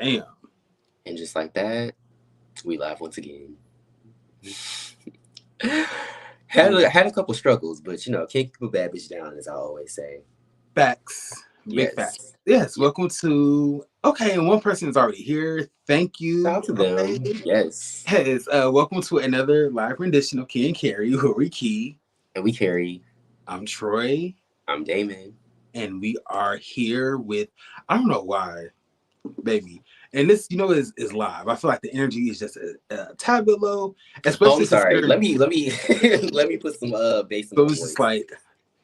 Damn. And just like that, we live once again. had a couple struggles, but can't keep a bad bitch down, as I always say. Facts. Big facts. Yes. Yes, Yeah. welcome to and one person is already here. Thank Shout you. out to Okay. them. Yes. Yes, welcome to another live rendition of Key and Carrie, who we Key. And we carry. I'm Troy, I'm Damon. and we are here with I don't know why, baby. And this, is live. I feel like the energy is just a tad bit low, Oh, I'm especially sorry. considering. Let me let me put some bass in So my it's just voice. like,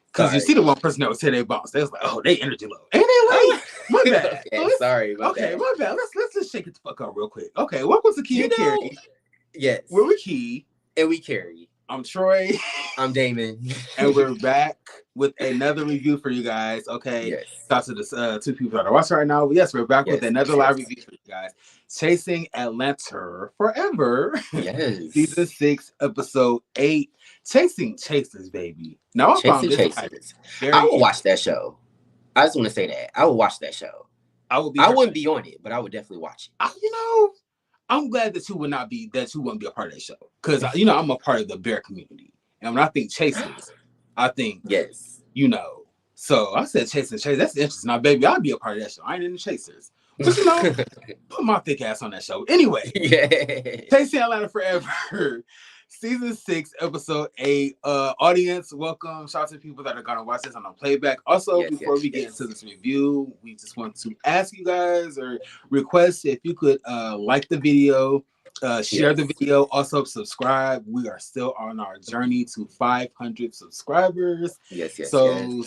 because you see Sorry. the one person that would say they boss. They was like, oh, they energy low. Ain't they late? My bad. Okay, sorry, my bad. My bad. Let's just shake it the fuck up real quick. Okay, welcome to Key and Carrie. Yes. Where we Key. And we carry. I'm Troy. I'm Damon. And we're back with another review for you guys. Okay. Yes. Shout out to the two people that are watching right now. Yes, we're back with another live review for you guys. Chasing Atlanta Forever. Yes. Season 6, episode 8. Chasing Chasers, baby. Now I found this Chasers. I will watch that show. I just want to say that. I will watch that show. I wouldn't be on it, but I would definitely watch it. I'm glad that you wouldn't be a part of that show. Because I'm a part of the bear community. And when I think Chasers, I think yes. So I said Chasing Chasers. That's interesting. Now, baby, I'll be a part of that show. I ain't in the Chasers. But put my thick ass on that show. Anyway, Chasing Atlanta Forever. Season 6, episode 8. Audience, welcome. Shout out to people that are gonna watch this on a playback. Also, before we get into this review, we just want to ask you guys or request if you could like the video, share the video, also subscribe. We are still on our journey to 500 subscribers. So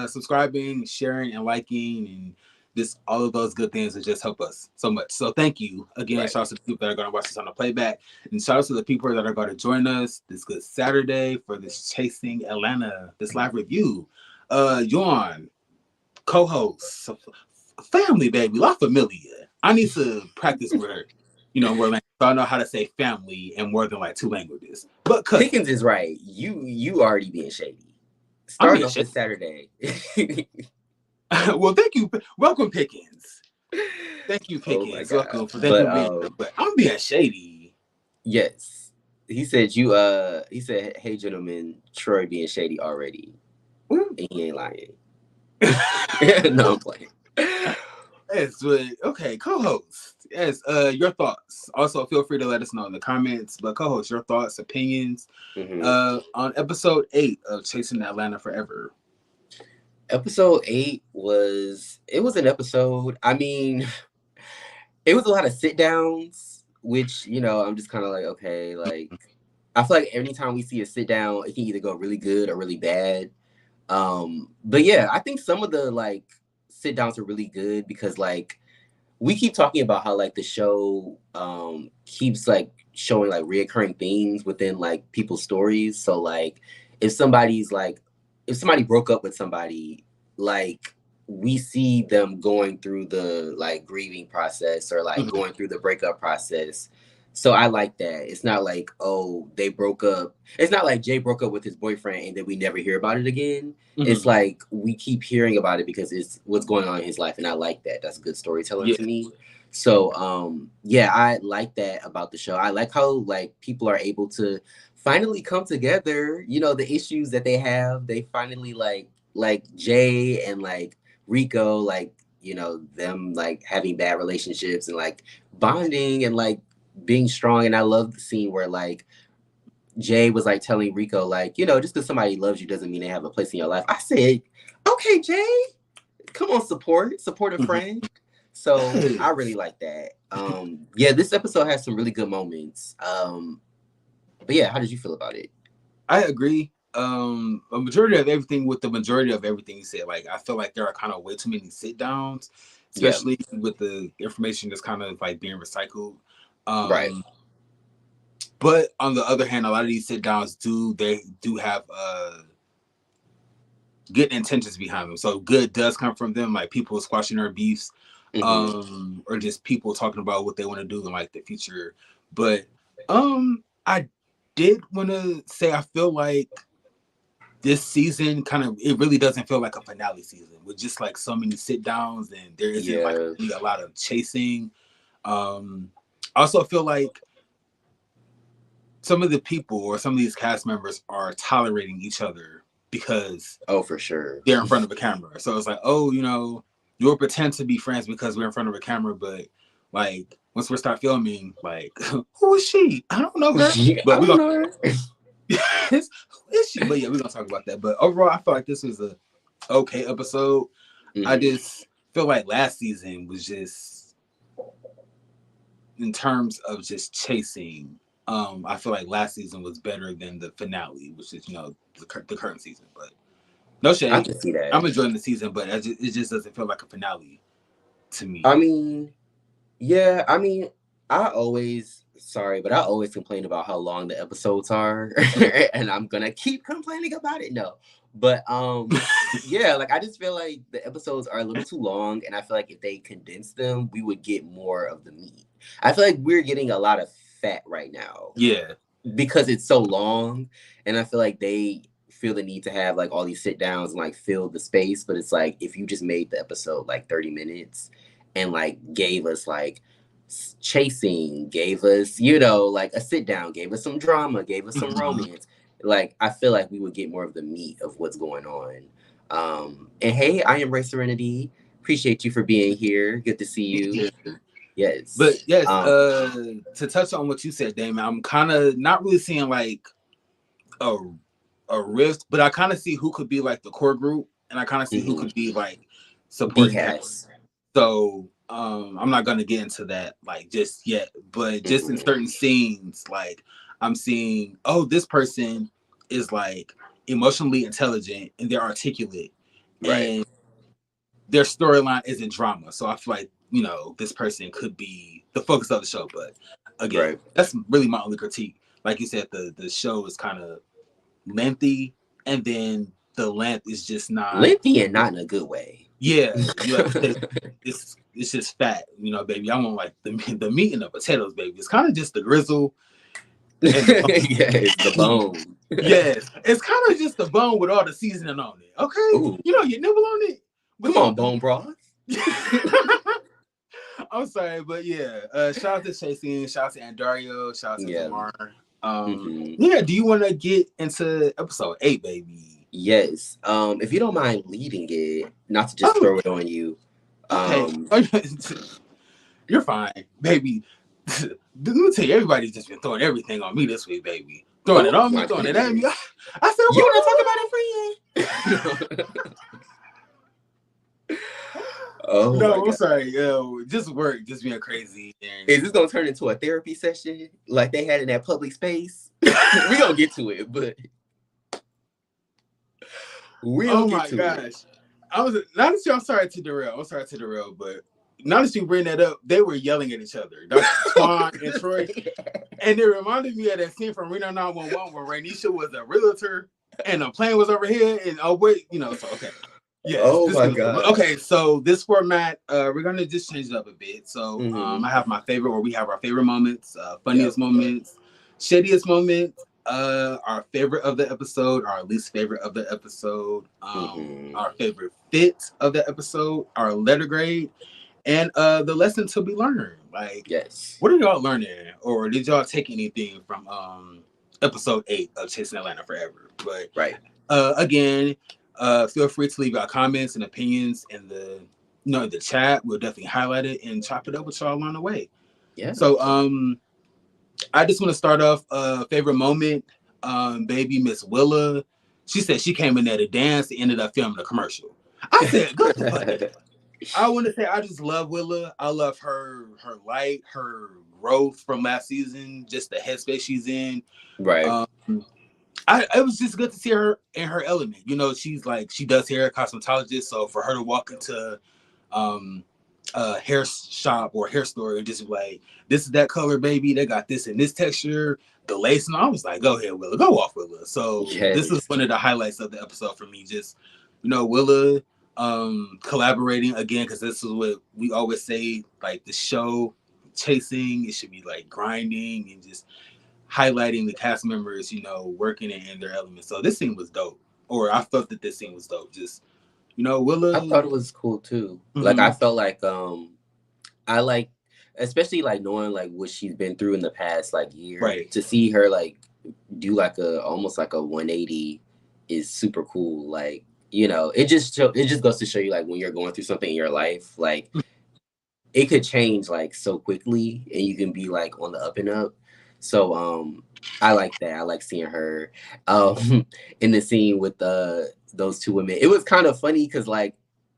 subscribing, sharing, and liking, and just all of those good things that just help us so much. So thank you again. Shout out to the people that are going to watch this on the playback, and shout out to the people that are going to join us this good Saturday for this Chasing Atlanta, this live review. Yon, co-host, family, baby, La Familia. I need to practice with her. More language. So I know how to say family in more than like 2 languages. But Pickens is right. You already being shady. Starting off this Saturday. Well, thank you. Welcome, Pickens. Thank you, Pickens. Welcome for but I'm being shady. Yes. He said he said, hey gentlemen, Troy being shady already. And he ain't lying. No, I'm playing. Yes, but okay, co-host. Yes, your thoughts. Also, feel free to let us know in the comments. But co-host, your thoughts, opinions on episode 8 of Chasing Atlanta Forever. Episode 8 was an episode. I mean, it was a lot of sit downs, which, I'm just kind of like, okay, like, I feel like anytime we see a sit down, it can either go really good or really bad. But yeah, I think some of the like sit downs are really good because like we keep talking about how like the show keeps like showing like reoccurring themes within like people's stories. So like if somebody broke up with somebody, like we see them going through the like grieving process or like going through the breakup process. So I like that. It's not like, oh, they broke up. It's not like Jay broke up with his boyfriend and then we never hear about it again. It's like we keep hearing about it because it's what's going on in his life. And I like that. That's good storytelling to me. So, I like that about the show. I like how like people are able to finally come together. The issues that they have, they finally like Jay and like Rico, like, them like having bad relationships and like bonding and like being strong. And I love the scene where like Jay was like telling Rico, like, just because somebody loves you doesn't mean they have a place in your life. I said, okay, Jay, come on, support a friend. So I really like that. This episode has some really good moments. But yeah, how did you feel about it? I agree. The majority of everything you said, like I feel like there are kind of way too many sit downs, especially with the information that's kind of like being recycled. Right. But on the other hand, a lot of these sit downs do have good intentions behind them. So good does come from them, like people squashing their beefs, or just people talking about what they want to do in like the future. But I did want to say I feel like this season it really doesn't feel like a finale season with just like so many sit downs and there isn't like really a lot of chasing. I also feel like some of the people or some of these cast members are tolerating each other because for sure they're in front of a camera. So it's like, oh, you'll pretend to be friends because we're in front of a camera, but like once we start filming, like who is she? I don't know her, but we're gonna who is she? But yeah, we're gonna talk about that. But overall, I feel like this was a okay episode. I just feel like last season was just, in terms of just chasing, I feel like last season was better than the finale, which is the current season. But no shade, I can see that. I'm enjoying the season, but it just doesn't feel like a finale to me. I mean, yeah, I always complain about how long the episodes are, and I'm gonna keep complaining about it. No, but yeah, like I just feel like the episodes are a little too long, and I feel like if they condense them, we would get more of the meat. I feel like we're getting a lot of fat right now. Yeah, because it's so long, and I feel like they feel the need to have like all these sit downs and like fill the space. But it's like if you just made the episode like 30 minutes and like gave us like chasing, gave us like a sit down, gave us some drama, gave us some romance, like I feel like we would get more of the meat of what's going on. And hey, I am Ray Serenity. Appreciate you for being here. Good to see you. Yes. But yes, to touch on what you said, Damon, I'm kind of not really seeing like a rift, but I kind of see who could be like the core group, and I kind of see who could be like supporting cast. So I'm not gonna get into that like just yet, but just in certain scenes, like I'm seeing, oh, this person is like emotionally intelligent and they're articulate, and their storyline isn't drama. So I feel like this person could be the focus of the show. But again, that's really my only critique. Like you said, the show is kind of lengthy, and then the length is just not lengthy and not in a good way. Yeah, it's just fat, baby. I want like the meat and the potatoes, baby. It's kind of just the grizzle. And it's the bone. Yes, it's kind of just the bone with all the seasoning on it. Okay, Ooh. You nibble on it. Come on, bone broth. I'm sorry, but yeah. Shout out to Chasing, shout out to Andario, shout out to Tamar. Yeah, do you want to get into episode 8, baby? Yes. If you don't mind leading it, not to just throw it on you. You're fine, baby. Let me tell you, everybody's just been throwing everything on me this week, baby. Throwing it on me, throwing it at me. I said, you want to talk about it, friend? Oh no, I'm sorry. Just work, just being crazy. Is this gonna turn into a therapy session like they had in that public space? We're gonna get to it, but oh my gosh. I'm sorry to derail, but now that you bring that up, they were yelling at each other. Dr. Swan and Troy. And it reminded me of that scene from Reno 911 where Rainisha was a realtor and a plane was overhead and so okay. Yes, oh my god. Okay, so this format, we're gonna just change it up a bit. So I have my favorite, or we have our favorite moments, funniest moments, shadiest moments, our favorite of the episode, our least favorite of the episode, our favorite fit of the episode, our letter grade, and the lesson to be learned. Like, what are y'all learning, or did y'all take anything from episode 8 of Chasing Atlanta Forever? But again, feel free to leave your comments and opinions in the chat. We'll definitely highlight it and chop it up with y'all along the way. Yeah. So I just want to start off favorite moment. Baby Miss Willa. She said she came in there to dance and ended up filming a commercial. I said, go the fuck in. I want to say I just love Willa. I love her light, her growth from last season, just the headspace she's in. Right. It was just good to see her in her element. She does hair, cosmetologist. So for her to walk into a hair shop or hair store and just be like, this is that color, baby. They got this and this texture, the lace. And I was like, go ahead, Willa. Go off, Willa. So this is one of the highlights of the episode for me. Just, Willa collaborating again, because this is what we always say, like the show Chasing, it should be like grinding and just highlighting the cast members, working in their element. So this scene was dope. or I felt that this scene was dope. Just Willa. I thought it was cool too. Like I felt like I like, especially like knowing like what she's been through in the past like year. Right. To see her like do like almost like a 180 is super cool. Like, it just goes to show you like when you're going through something in your life, like it could change like so quickly and you can be like on the up and up. So I like that. I like seeing her in the scene with those two women. It was kind of funny because like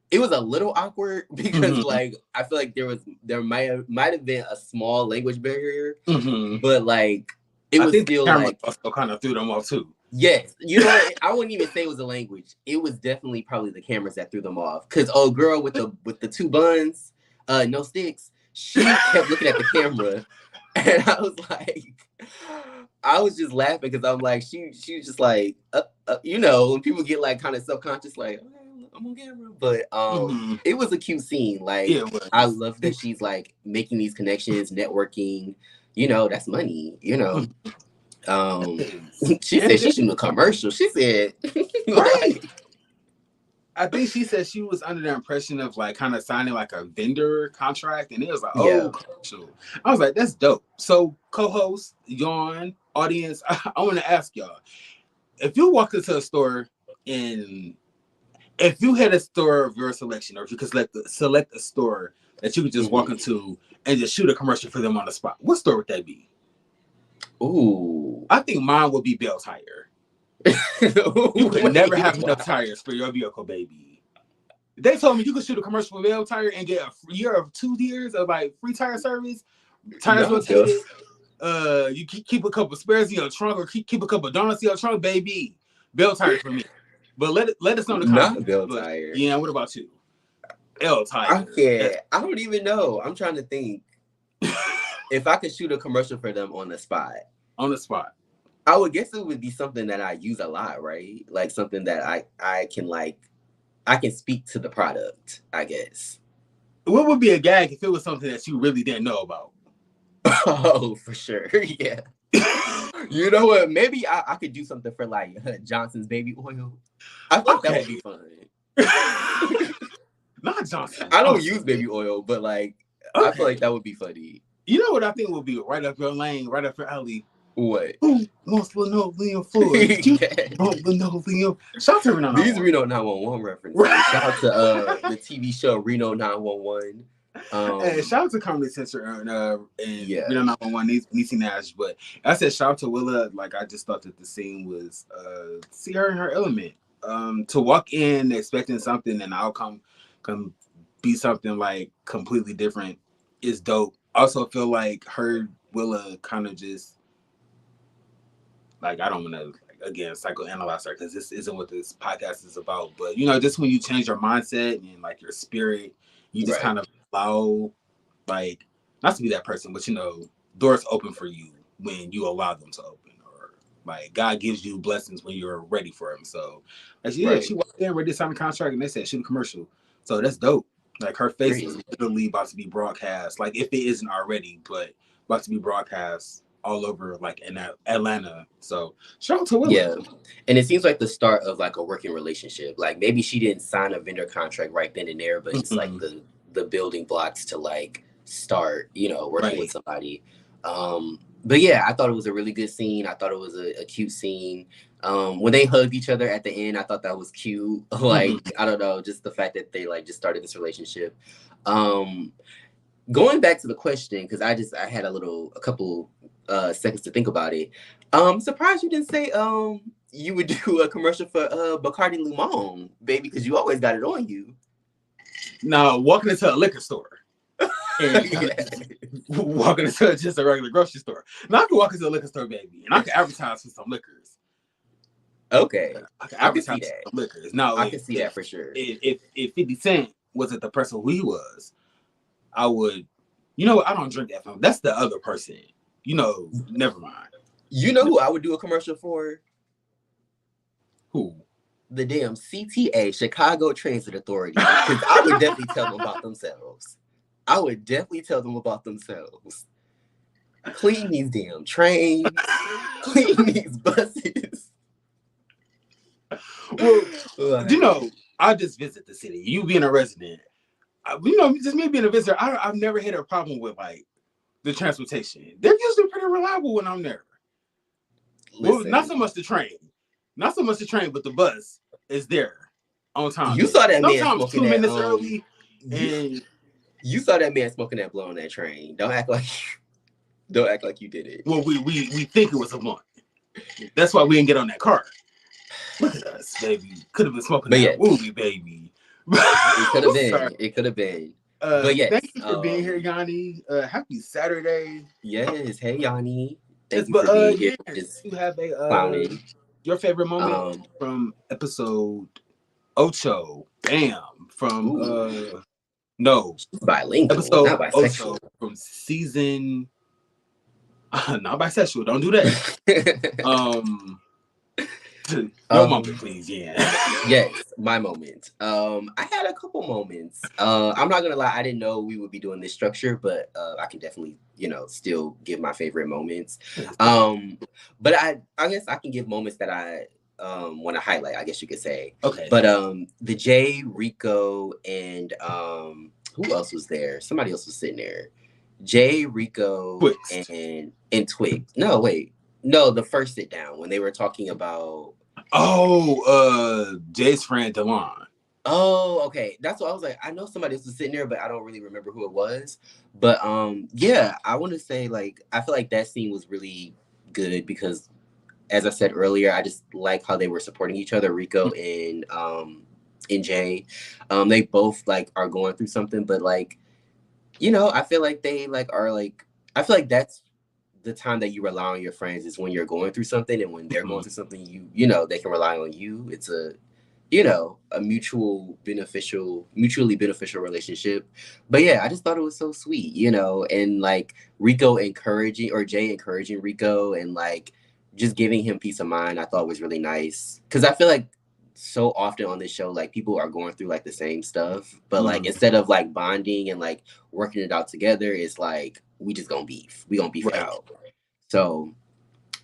it was a little awkward because like I feel like there might have been a small language barrier, but like I think still the camera like also kind of threw them off too. Yes, I wouldn't even say it was a language. It was definitely probably the cameras that threw them off. Cause old girl with the two buns, no sticks, she kept looking at the camera, and I was like, I was just laughing because I'm like, she was just like, when people get like kind of subconscious, like, okay, I'm on camera, but it was a cute scene. Like, I love that she's like making these connections, networking. That's money. She said she should do a commercial. She said, right. I think she said she was under the impression of like kind of signing like a vendor contract, and it was like, commercial. I was like, that's dope. So, co-host, Yawn, audience, I want to ask y'all, if you walk into a store and if you had a store of your selection, or if you could select a store that you could just walk into and just shoot a commercial for them on the spot, what store would that be? Ooh, I think mine would be Bell Tire. You could never have enough tires for your vehicle, baby. They told me you could shoot a commercial for Bell Tire and get a year of 2 years of like free tire service, tires rotated. You keep a couple spares in your trunk, or keep a couple donuts in your trunk, baby. Bell Tire for me. But let us know in the comments. Not Bell Tire. Yeah, what about you? L Tire. I don't even know. I'm trying to think. If I could shoot a commercial for them on the spot. On the spot. I would guess it would be something that I use a lot, right? Like something that I can speak to the product, I guess. What would be a gag if it was something that you really didn't know about? Oh, for sure. Yeah. You know what? Maybe I could do something for like Johnson's baby oil. I thought that would be fun. Not Johnson. I don't use baby oil, but like I feel like that would be funny. You know what I think would be right up your lane, right up your alley? What? Who wants linoleum floors? Linoleum. Shout out to Reno 911. These Reno 911 references. Shout out to the TV show Reno 911. Hey, shout out to Comedy Central and Reno 911, Niecy Nash. But I said shout out to Willa. Like I just thought that the scene was see her in her element. To walk in expecting something and the outcome can be something like completely different is dope. Also feel like her Willa kind of just like, I don't want to again psychoanalyze her because this isn't what this podcast is about, but just when you change your mindset and like your spirit, you just kind of allow, like, not to be that person, but doors open for you when you allow them to open, or like God gives you blessings when you're ready for them. So like, she walked in, ready to sign a contract, and they said shoot a commercial. So that's dope. Like her face is literally about to be broadcast, like if it isn't already, but about to be broadcast all over like in Atlanta. So shout out to Willa. Yeah. And it seems like the start of like a working relationship. Like maybe she didn't sign a vendor contract right then and there, but it's like the building blocks to like start, working with somebody. But yeah, I thought it was a really good scene. I thought it was a cute scene. When they hugged each other at the end, I thought that was cute. Like, I don't know, just the fact that they like just started this relationship. Going back to the question, because I had a couple seconds to think about it. Surprised you didn't say you would do a commercial for Bacardi Limon, baby, because you always got it on you. Now, walking into a liquor store. Walking into just a regular grocery store. Now I can walk into a liquor store, baby, and I can advertise for some liquors. Okay, I can advertise for some liquors. Now I can see that for sure. If 50 Cent wasn't the person who he was, I would. I don't drink that. That's the other person. Never mind. You know who I would do a commercial for? Who? The damn CTA, Chicago Transit Authority. Because I would definitely tell them about themselves. Clean these damn trains. Clean these buses. Well, you know, I just visit the city. You being a resident, you know, just me being a visitor, I've never had a problem with like the transportation. They're usually pretty reliable when I'm there. Well, not so much the train, but the bus is there on time. You saw that man Sometimes smoking 2 that. minutes early, and you saw that man smoking that blunt on that train. Don't act like you did it. Well, we think it was a blunt. That's why we didn't get on that car. Look at us, baby. Could have been smoking that movie, baby. It could have been. It could have been. But yes, thank you for being here, Yanni. Happy Saturday. Yes, hey Yanni. Thank you for being here. Yes, you have a your favorite moment from episode Ocho. Bam. From no. Bilingual, episode not bisexual. Ocho from season not bisexual. Don't do that. Your moment, please. Yeah. Yes, my moment. I had a couple moments. I'm not gonna lie, I didn't know we would be doing this structure, but I can definitely, still give my favorite moments. But I guess I can give moments that I want to highlight, I guess you could say. Okay. But the Jay, Rico, and who else was there? Somebody else was sitting there. Jay, Rico, Twix. and Twix. No, wait. No, the first sit down when they were talking about Jay's friend Delon. Oh, okay. That's what I was like. I know somebody else was sitting there, but I don't really remember who it was. But yeah, I want to say like I feel like that scene was really good because, as I said earlier, I just like how they were supporting each other, Rico and Jay. They both like are going through something, but like, I feel like they like are like I feel like that's the time that you rely on your friends is when you're going through something, and when they're going through something, they can rely on you. It's a mutually beneficial relationship. But yeah, I just thought it was so sweet, and like Jay encouraging Rico and like just giving him peace of mind, I thought was really nice. Cause I feel like so often on this show, like people are going through like the same stuff, but like instead of like bonding and like working it out together, it's like we gonna beef it out. So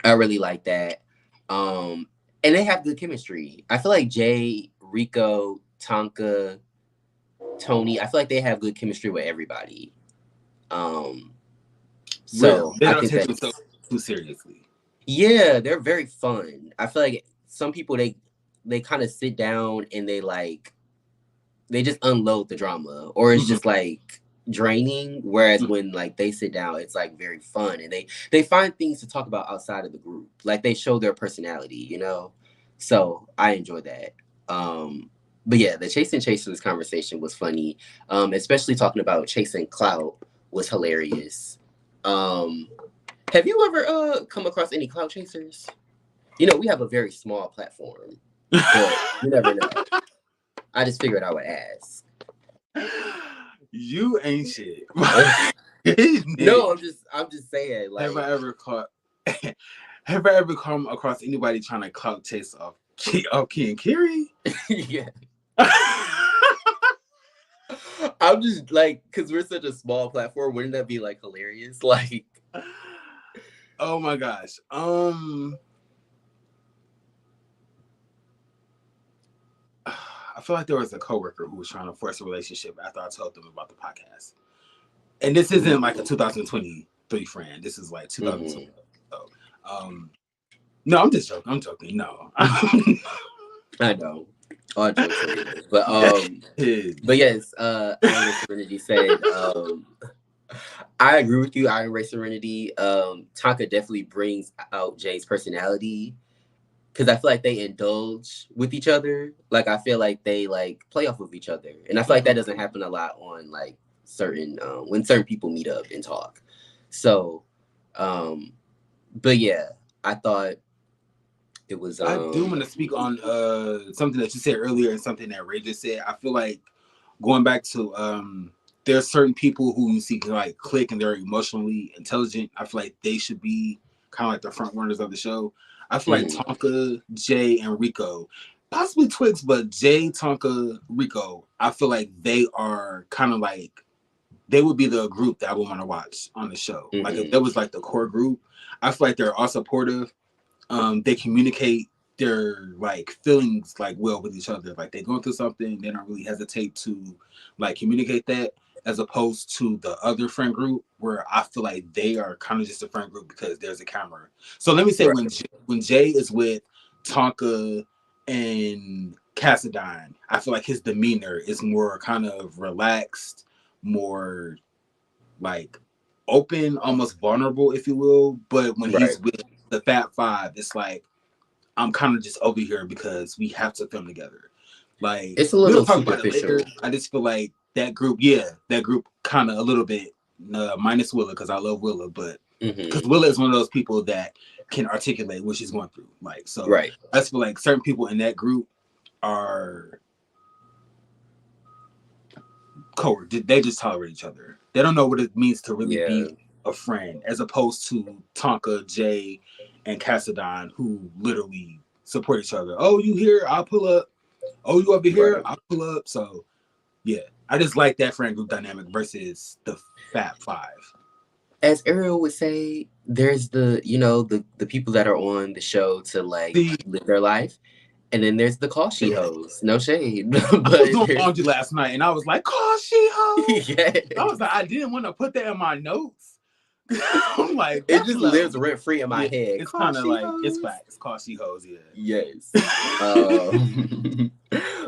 I really like that. And they have good chemistry. I feel like Jay, Rico, Tonka, Tony, I feel like they have good chemistry with everybody. So they don't take themselves too seriously. Yeah, they're very fun. I feel like some people they kind of sit down and they just unload the drama, or it's just like draining, whereas when like they sit down, it's like very fun, and they find things to talk about outside of the group, like they show their personality, so I enjoy that. But yeah, the chasers conversation was funny, especially talking about chasing clout was hilarious. Have you ever come across any clout chasers? We have a very small platform, but you never know. I just figured I would ask. You ain't shit. No, I'm just saying. Like, have I ever come across anybody trying to clout chase off Key and Kiri? Yeah. I'm just like, because we're such a small platform, wouldn't that be like hilarious? Like, oh my gosh. I feel like there was a coworker who was trying to force a relationship after I told them about the podcast. And this isn't like a 2023 friend. This is like 2020. So, no, I'm just joking. I'm joking. No. I know. All jokes but yes, Iron Serenity said, I agree with you, Iron Ray Serenity. Tonka definitely brings out Jay's personality, because I feel like they indulge with each other. Like, I feel like they like play off of each other, and I feel like that doesn't happen a lot on like certain when certain people meet up and talk. So, but yeah, I thought it was. I do want to speak on something that you said earlier and something that Ray just said. I feel like going back to there's certain people who you see can like click and they're emotionally intelligent. I feel like they should be kind of like the front runners of the show. I feel like Tonka, Jay, and Rico, possibly Twix, but Jay, Tonka, Rico, I feel like they are kind of like, they would be the group that I would want to watch on the show. Like if that was like the core group, I feel like they're all supportive. They communicate their like feelings like well with each other. Like they're going through something, they don't really hesitate to like communicate that, as opposed to the other friend group where I feel like they are kind of just a friend group because there's a camera. So let me say when Jay is with Tonka and Cassadine, I feel like his demeanor is more kind of relaxed, more like open, almost vulnerable, if you will. But when he's with the Fat Five, it's like I'm kind of just over here because we have to film together. Like it's a little we'll talk about it superficial. later. I just feel like that group kind of a little bit minus Willa because I love Willa, but because Willa is one of those people that can articulate what she's going through. Like so, I just feel like certain people in that group are cold. They just tolerate each other. They don't know what it means to really be a friend, as opposed to Tonka, Jay, and Cassadine, who literally support each other. Oh, you here? I'll pull up. Oh, you over here? I'll pull up. So, yeah, I just like that friend group dynamic versus the Fat Five. As Ariel would say, there's the the people that are on the show to like live their life. And then there's the call she hoes. No shade. But I was doing laundry last night and I was like, call she hoes. I was like, I didn't want to put that in my notes. I'm like, it just lives rent free in my head. It's kind of like hoes. It's facts. Call she hoes, Yes.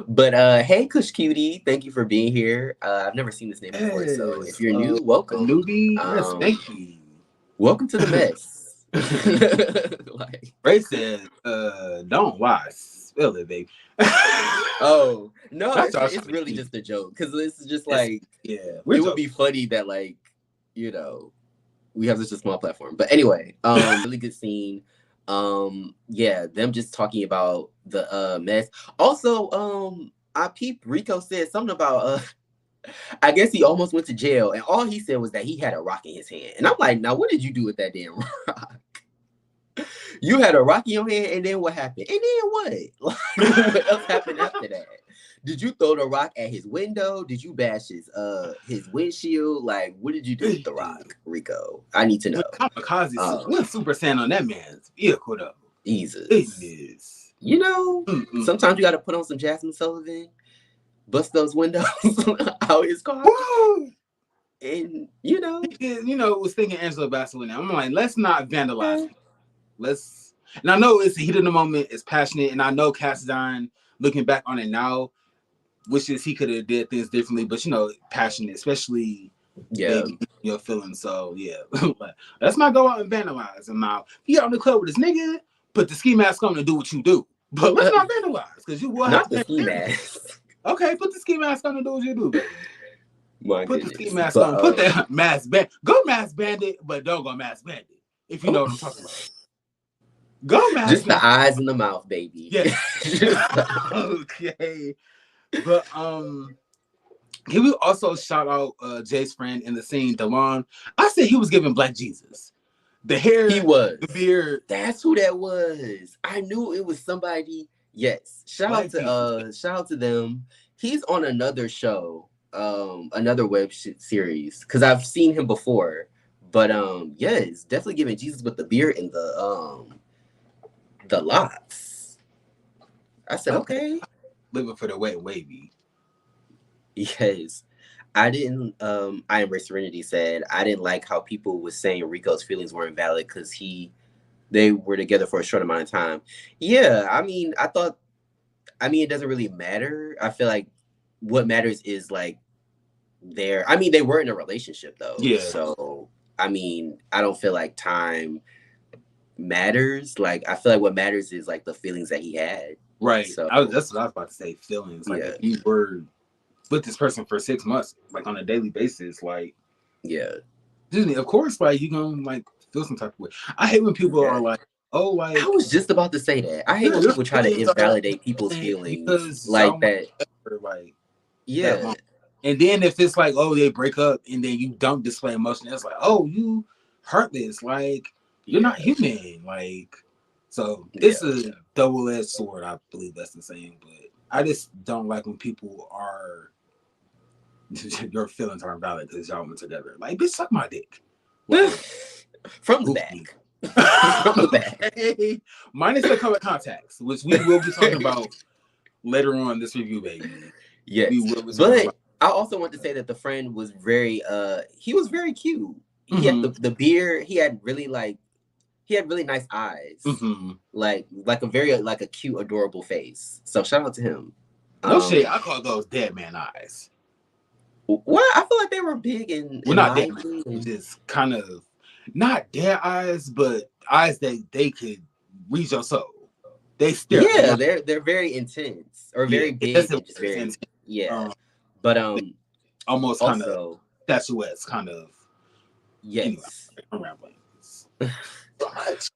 But hey, Kush Cutie, thank you for being here. I've never seen this name before, so if you're new, welcome. Newbie, yes, thank you. Welcome to the mess. Like Ray said, don't lie. Spill it, baby. Oh no, it's really just a joke because this is just like it would be funny that like we have such a small platform. But anyway, really good scene. Them just talking about the mess. Also, I peeped Rico said something about I guess he almost went to jail, and all he said was that he had a rock in his hand. And I'm like, now what did you do with that damn rock? You had a rock in your hand, and then what happened? And then what? Like, what else happened after that? Did you throw the rock at his window? Did you bash his windshield? Like, what did you do with the rock, Rico? I need to know. Kamikaze went Super Saiyan on that man's vehicle, though. Jesus. Sometimes you got to put on some Jasmine Sullivan, bust those windows out his car. Woo! And was thinking Angela Bassett now. I'm like, let's not vandalize. And I know it's the heat of the moment, it's passionate, and I know Cassadine, looking back on it now, wishes he could have did things differently, but passionate, especially your feelings. So let's not go out and vandalize him now. He out in the club with his nigga, put the ski mask on and do what you do. But let's not vandalize, because you will have the ski mask. Okay, put the ski mask on and do what you do, baby. Put the ski mask on. Put that mask band. Go mask bandit, but don't go mask bandit. If you know what I'm talking about. Go mask just bandit. The eyes and the mouth, baby. Yeah. Okay. But can we also shout out Jay's friend in the scene, DeLon? I said he was giving Black Jesus. The hair, he was. The beard. That's who that was. I knew it was somebody. Yes. Shout out to them. He's on another show, another web series, because I've seen him before. But it's definitely giving Jesus with the beard and the locks. I said, okay. Living for the wet and wavy. Yes. I didn't I Embrace Serenity said I didn't like how people was saying Rico's feelings weren't valid because they were together for a short amount of time. Yeah, it doesn't really matter. I feel like what matters is like they were in a relationship though. Yeah. So I don't feel like time matters. Like I feel like what matters is like the feelings that he had. Right. So that's what I was about to say. Feelings. Like if you were with this person for 6 months, like on a daily basis, like of course, like you gonna like feel some type of way. I hate when people are like, oh, like I was just about to say that. I hate when people try to invalidate people's feelings like that. Like and then if it's like, oh, they break up and then you don't display emotion, it's like, oh, you heartless, like you're not human, like. So it's a double-edged sword. I believe that's the saying, but I just don't like when people are your feelings aren't valid because y'all went together. Like, bitch, suck my dick. Like, from the back. Minus the color contacts, which we will be talking about later on this review, baby. Yes. We will be but about. I also want to say that the friend was very he was very cute. He Mm-hmm. had the beard, he had really nice eyes. Mm-hmm. Like a very like a cute, adorable face. So shout out to him. No shit, I call those dead man eyes. Well, I feel like they were big and not dead man, just kind of not dead eyes, but eyes that they could reach your soul. They stare. Yeah, they're very intense or very big and just very intense. But almost kind of statuettes, kind of. Yes. Anyway, I'm rambling. So much.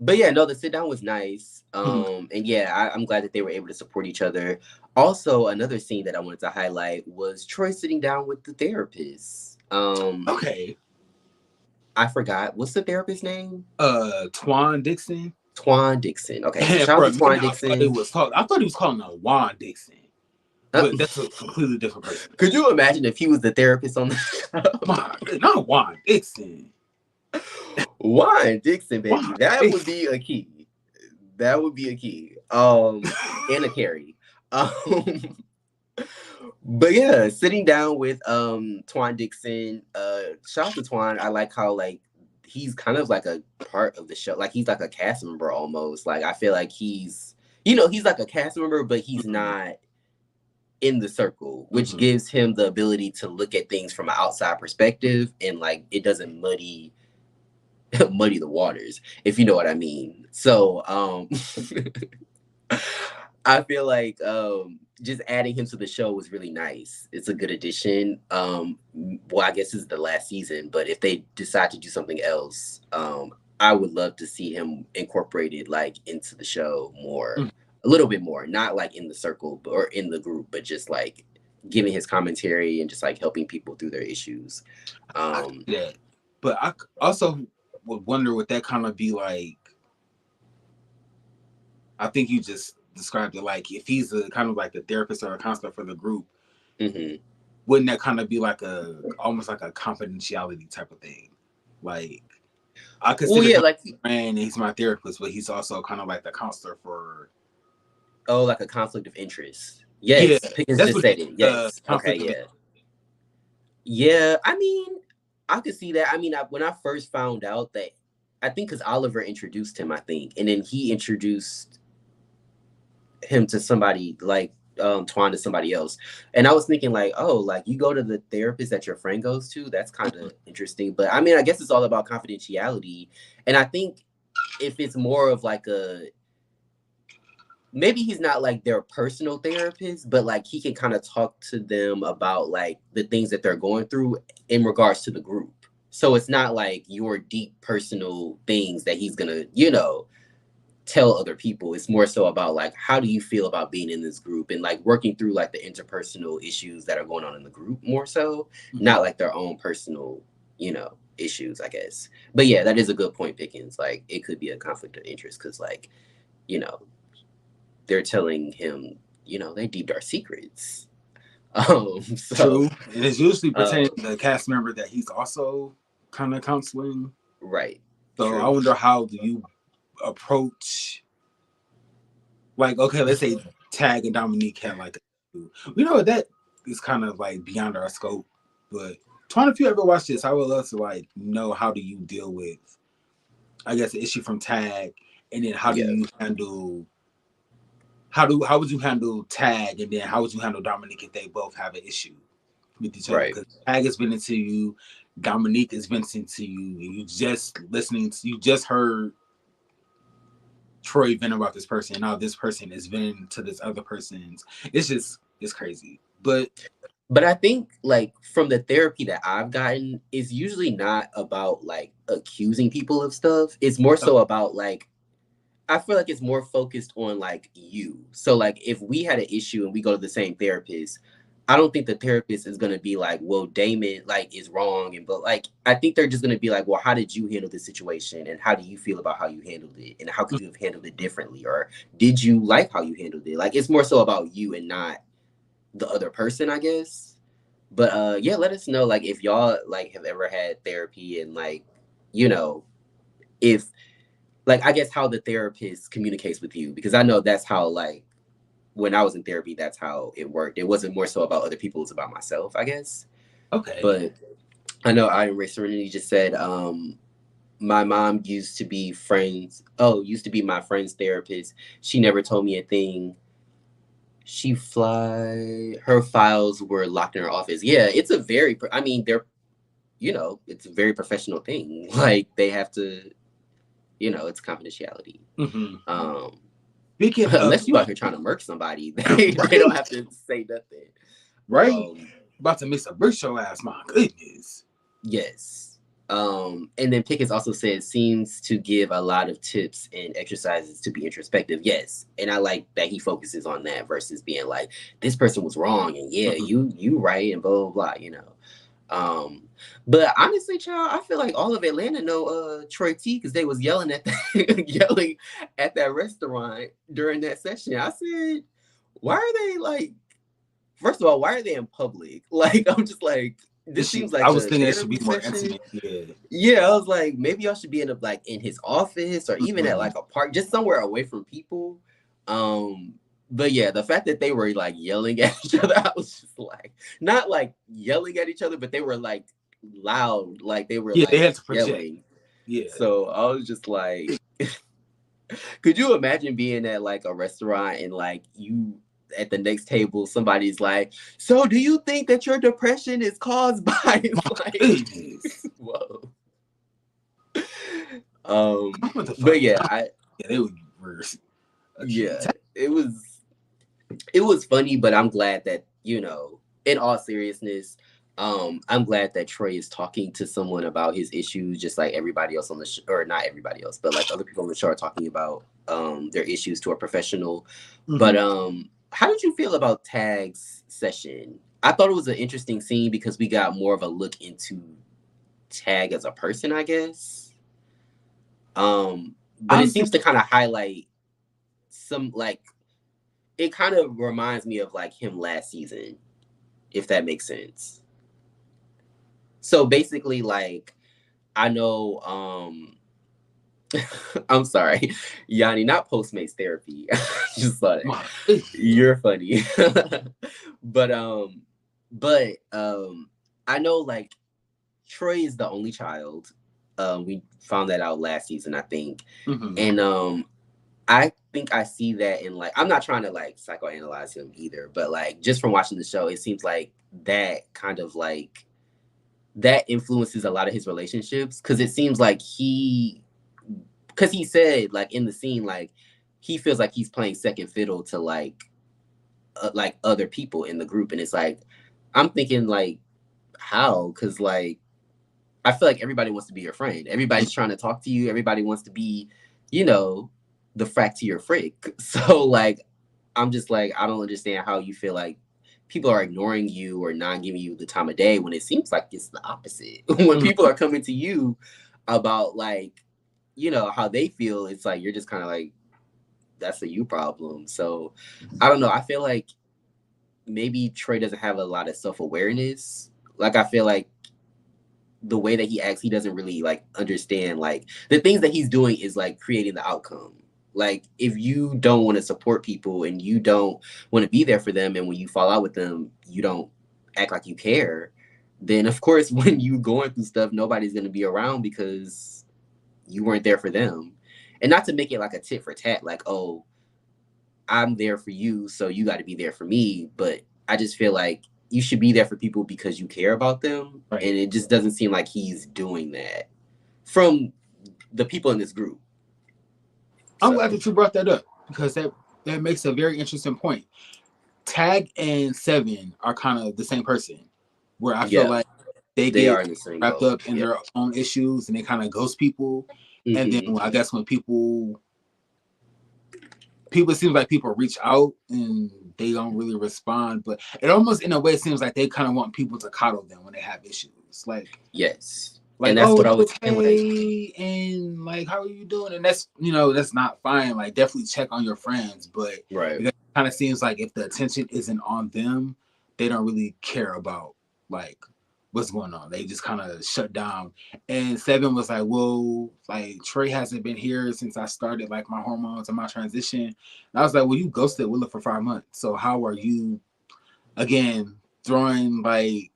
But yeah, no, the sit down was nice. And yeah, I'm glad that they were able to support each other. Also, another scene that I wanted to highlight was Troy sitting down with the therapist. Okay. I forgot. What's the therapist's name? Twan Dixon. Twan Dixon. Okay. So shout out to Twan Dixon. I thought he was calling him Juan Dixon. But that's a completely different person. Could you imagine if he was the therapist on the show? Not Juan Dixon. Juan Dixon, baby. That would be a key. That would be a key. And a carry. But yeah, sitting down with Twan Dixon. Shout out to Twan. I like how like he's kind of like a part of the show. Like he's like a cast member almost. Like I feel like he's like a cast member, but he's not in the circle, which gives him the ability to look at things from an outside perspective, and like it doesn't muddy the waters, if you know what I mean. So I feel like just adding him to the show was really nice. It's a good addition. Well, I guess this is the last season, but if they decide to do something else, I would love to see him incorporated like into the show more. A little bit more, not like in the circle or in the group, but just like giving his commentary and just like helping people through their issues. Yeah, but I also would wonder what that kind of be like. I think you just described it like if he's a kind of like the therapist or a counselor for the group, wouldn't that kind of be like almost like a confidentiality type of thing? Like I consider him like a friend, he's my therapist, but he's also kind of like the counselor for. Oh, like a conflict of interest. Yes, Pickens just said it. Yes. Okay. Yeah. Yeah. I mean, I could see that. I mean, when I first found out that, I think because Oliver introduced him, I think, and then he introduced him to somebody like Twan to somebody else, and I was thinking like, oh, like you go to the therapist that your friend goes to. That's kind of interesting. But I mean, I guess it's all about confidentiality, and I think if it's more of like maybe he's not like their personal therapist, but like he can kind of talk to them about like the things that they're going through in regards to the group. So it's not like your deep personal things that he's gonna, tell other people. It's more so about like, how do you feel about being in this group and like working through like the interpersonal issues that are going on in the group more so, not like their own personal, issues, I guess. But yeah, that is a good point, Pickens. Like it could be a conflict of interest because like, they're telling him, they deep dark secrets. True. And it's usually pertaining to the cast member that he's also kind of counseling. Right. So true. I wonder how do you approach, like, okay, let's say Tag and Dominique had like, that is kind of like beyond our scope. But Twan, if you ever watch this, I would love to like know how do you deal with, I guess, the issue from Tag, and then how do you handle. How would you handle Tag, and then how would you handle Dominique if they both have an issue with each other? Right. Because Tag is venting to you, Dominique is venting to you, and you just heard Troy vent about this person, and now this person is venting to this other person's. It's crazy. But I think like from the therapy that I've gotten, is usually not about like accusing people of stuff. It's more so about like, I feel like it's more focused on like you. So like if we had an issue and we go to the same therapist, I don't think the therapist is going to be like, well, Damon like is wrong. But like, I think they're just going to be like, well, how did you handle this situation? And how do you feel about how you handled it? And how could you have handled it differently? Or did you like how you handled it? Like, it's more so about you and not the other person, I guess. But yeah, let us know like if y'all like have ever had therapy and like, if like, I guess how the therapist communicates with you, because I know that's how, like, when I was in therapy, that's how it worked. It wasn't more so about other people, it's about myself, I guess. Okay. But I know I Ray Serenity just said, my mom used to be my friend's therapist. She never told me a thing. Her files were locked in her office. Yeah, it's a very, I mean, it's a very professional thing. Like, they have to, it's confidentiality. Speaking unless you out here trying to murk somebody, they don't have to say nothing. Right? About to miss a brick show ass, my goodness. Yes. And then Pickens also said seems to give a lot of tips and exercises to be introspective. Yes. And I like that he focuses on that versus being like, this person was wrong and you right and blah blah blah, but honestly, child, I feel like all of Atlanta know Troy T because they was yelling at that restaurant during that session. I said, why are they like, first of all, why are they in public? Like, I'm just like, this seems like I was thinking it should be more intimate. Yeah, I was like, maybe y'all should be in his office or even at like a park, just somewhere away from people. But yeah, the fact that they were like yelling at each other, I was just like, not like yelling at each other, but they were like loud, like they were like they had to project. Yelling. Yeah. So I was just like, could you imagine being at like a restaurant and like you at the next table, somebody's like, so do you think that your depression is caused by like whoa. But yeah, they were worse. Yeah, it was funny, but I'm glad that, in all seriousness, I'm glad that Troy is talking to someone about his issues, just like everybody else on the show, or not everybody else, but like other people on the show are talking about their issues to a professional. But how did you feel about Tag's session? I thought it was an interesting scene because we got more of a look into Tag as a person, I guess. But it seems to kind of highlight some, like, it kind of reminds me of like him last season, if that makes sense. So basically, like, I know, I'm sorry, Yanni, not Postmates therapy. Just thought you're funny. but I know, like, Troy is the only child. We found that out last season, I think. And I think I see that in, like, I'm not trying to like psychoanalyze him either, but like just from watching the show, it seems like that kind of like that influences a lot of his relationships, because it seems like because he said like in the scene, like he feels like he's playing second fiddle to like other people in the group, and it's like I'm thinking like how, because like I feel like everybody wants to be your friend, everybody's trying to talk to you, everybody wants to be, the frack to your frick. So like I'm just like, I don't understand how you feel like people are ignoring you or not giving you the time of day when it seems like it's the opposite. When people are coming to you about like, how they feel, it's like you're just kind of like, that's a you problem. So I don't know. I feel like maybe Trey doesn't have a lot of self-awareness. Like I feel like the way that he acts, he doesn't really like understand like the things that he's doing is like creating the outcome. Like if you don't want to support people and you don't want to be there for them, and when you fall out with them, you don't act like you care, then of course when you going through stuff, nobody's going to be around because you weren't there for them. And not to make it like a tit for tat, like, oh, I'm there for you, so you got to be there for me. But I just feel like you should be there for people because you care about them. Right. And it just doesn't seem like he's doing that from the people in this group. I'm glad that you brought that up, because that makes a very interesting point. Tag and Seven are kind of the same person, where I feel like they get wrapped up in their own issues and they kind of ghost people. And then I guess when people it seems like people reach out and they don't really respond, but it almost in a way seems like they kind of want people to coddle them when they have issues. Like, yes. Like, and that's what I was okay, and like, how are you doing? And that's, that's not fine. Like, definitely check on your friends, but it kind of seems like if the attention isn't on them, they don't really care about like what's going on. They just kind of shut down. And Seven was like, well, like Trey hasn't been here since I started like my hormones and my transition. And I was like, well, you ghosted Willa for 5 months. So how are you again throwing like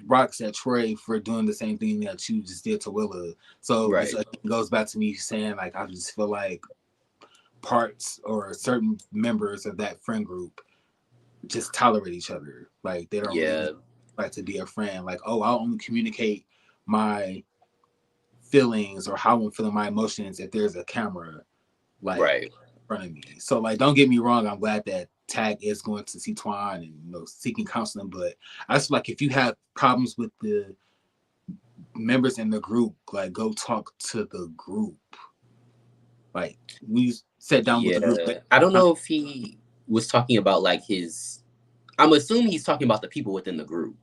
rocks at Trey for doing the same thing that you just did to Willa? So it goes back to me saying like I just feel like parts or certain members of that friend group just tolerate each other. Like they don't really like to be a friend. Like, oh, I'll only communicate my feelings or how I'm feeling my emotions if there's a camera like in front of me. So like don't get me wrong, I'm glad that Tag is going to see Twan and seeking counseling, but I just like if you have problems with the members in the group, like go talk to the group. Like we sat down with the group. I don't know if he was talking about like I'm assuming he's talking about the people within the group.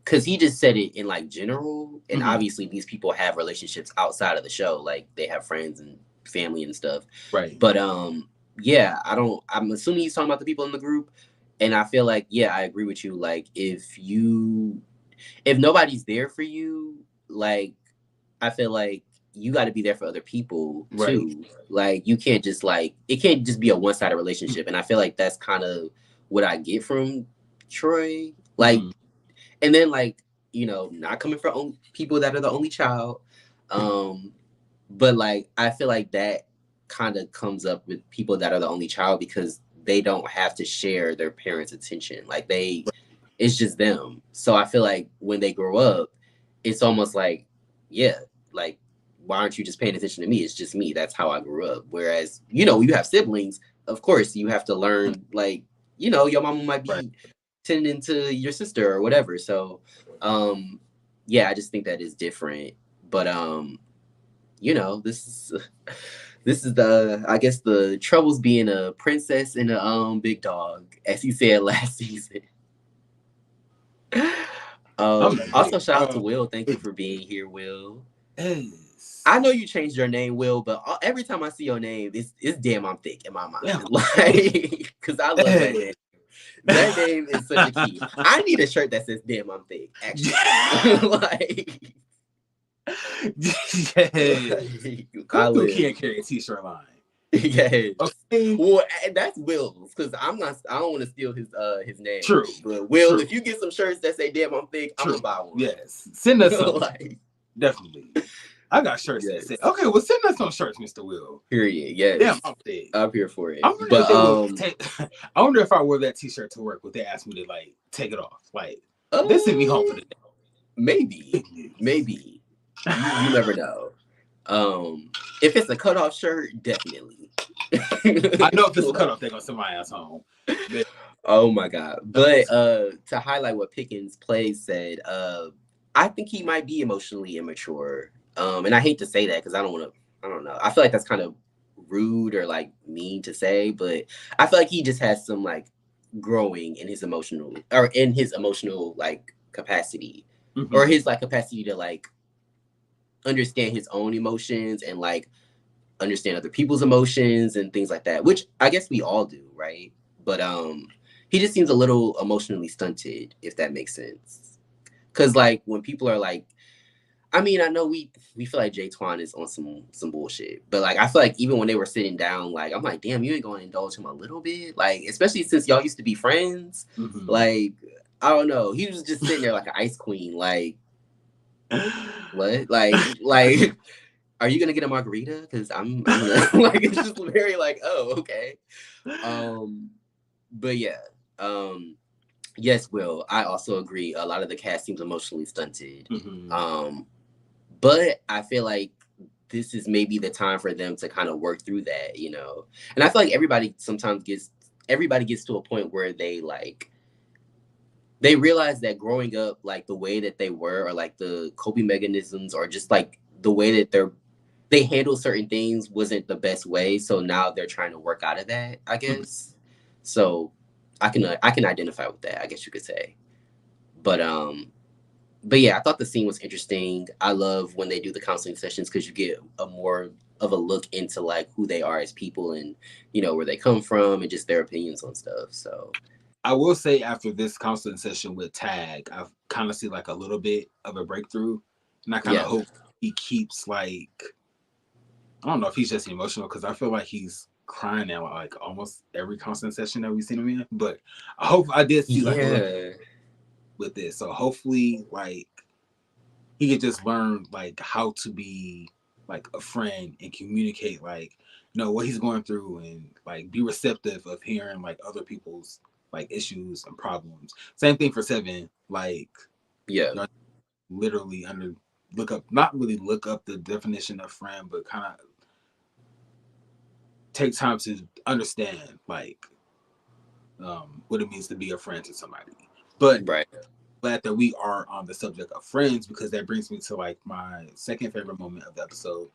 Cause he just said it in like general. And obviously these people have relationships outside of the show. Like they have friends and family and stuff. Right. But I'm assuming he's talking about the people in the group. And I feel like, I agree with you. Like if nobody's there for you, like I feel like you got to be there for other people too. Right. Like you can't just it can't just be a one-sided relationship. And I feel like that's kind of what I get from Troy. Like, and then like, not coming from people that are the only child. But like, I feel like that kind of comes up with people that are the only child because they don't have to share their parents' attention. Like it's just them. So I feel like when they grow up, it's almost like, like, why aren't you just paying attention to me? It's just me. That's how I grew up. Whereas, you have siblings, of course, you have to learn, like, your mama might be tending to your sister or whatever. So, I just think that is different. But, this is I guess the troubles being a princess and a big dog, as he said last season. Also, shout out to Will. Thank you for being here, Will. I know you changed your name, Will, but every time I see your name, it's damn I'm thick in my mind. Yeah. Like, because I love that name. That name is such a key. I need a shirt that says damn I'm thick, actually. Like, Cool can't carry a t-shirt line. Yes. Okay. Well, that's Will's because I don't want to steal his name. True. But Will, if you get some shirts that say damn I'm thick, I'm gonna buy one. Yes. Send us some. Definitely. I got shirts that say, okay, well send us some shirts, Mr. Will. Period. Yes. Damn, I'm thick. I'm here for it. I wonder if I wore that t-shirt to work, would they ask me to like take it off? Like this sent me home for the day. Maybe. You never know. If it's a cutoff shirt, definitely. I know if it's a cutoff, they're gonna send my ass home. Oh my god! But to highlight what Pickens Plays said, I think he might be emotionally immature. And I hate to say that because I don't know. I feel like that's kind of rude or like mean to say, but I feel like he just has some like growing in his emotional like capacity, or his like capacity to like understand his own emotions and like understand other people's emotions and things like that, which I guess we all do, right? But he just seems a little emotionally stunted, if that makes sense. Because like when people are like, I mean, I know we feel like Jay Twan is on some bullshit, but like I feel like even when they were sitting down, like I'm like, damn, you ain't gonna indulge him a little bit, like especially since y'all used to be friends. Like I don't know, he was just sitting there like an ice queen, like what, like. Are you gonna get a margarita? Because I'm gonna like it's just very like, oh, okay. But yeah. Yes, Will. I also agree. A lot of the cast seems emotionally stunted. But I feel like this is maybe the time for them to kind of work through that, And I feel like everybody gets to a point where they realize that growing up, like the way that they were, or like the coping mechanisms, or just like the way that they handle certain things wasn't the best way. So now they're trying to work out of that, I guess. So I can identify with that, I guess you could say. But yeah, I thought the scene was interesting. I love when they do the counseling sessions because you get a more of a look into like who they are as people and, where they come from and just their opinions on stuff. So I will say after this counseling session with Tag, I've kind of see like a little bit of a breakthrough, and I kind of hope he keeps like, I don't know if he's just emotional because I feel like he's crying now like almost every constant session that we've seen him in. But I hope I did see like a little with this, so hopefully like he could just learn like how to be like a friend and communicate like what he's going through and like be receptive of hearing like other people's like issues and problems. Same thing for Seven. Like literally not really look up the definition of friend, but kind of take time to understand like what it means to be a friend to somebody. But glad that we are on the subject of friends, because that brings me to like my second favorite moment of the episode,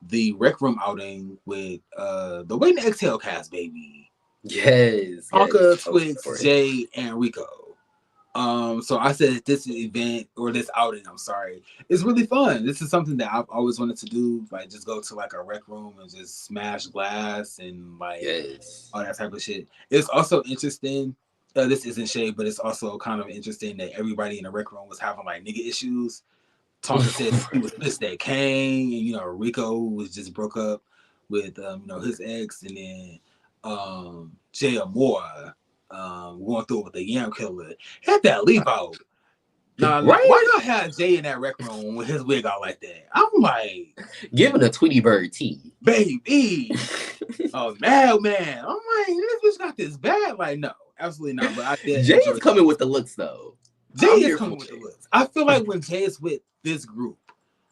the rec room outing with the Waiting to Exhale cast, baby. Yes. Tonka, Twix, Jay, and Rico. So I said this event or this outing, I'm sorry, is really fun. This is something that I've always wanted to do, like just go to like a rec room and just smash glass and like all that type of shit. It's also interesting. This isn't shade, but it's also kind of interesting that everybody in the rec room was having like nigga issues. Tonka said he was pissed at Kane, and Rico was just broke up with his ex, and then Jay Amore going through it with the Yam Killer. Had that leave out. Now, why y'all have Jay in that rec room with his wig out like that? I'm like, giving a Tweety Bird tea, baby. Oh, man. I'm like, this bitch got this bad. Like, no, absolutely not. But I did. Jay is coming with the looks, though. Jay is coming with the looks. I feel like when Jay is with this group,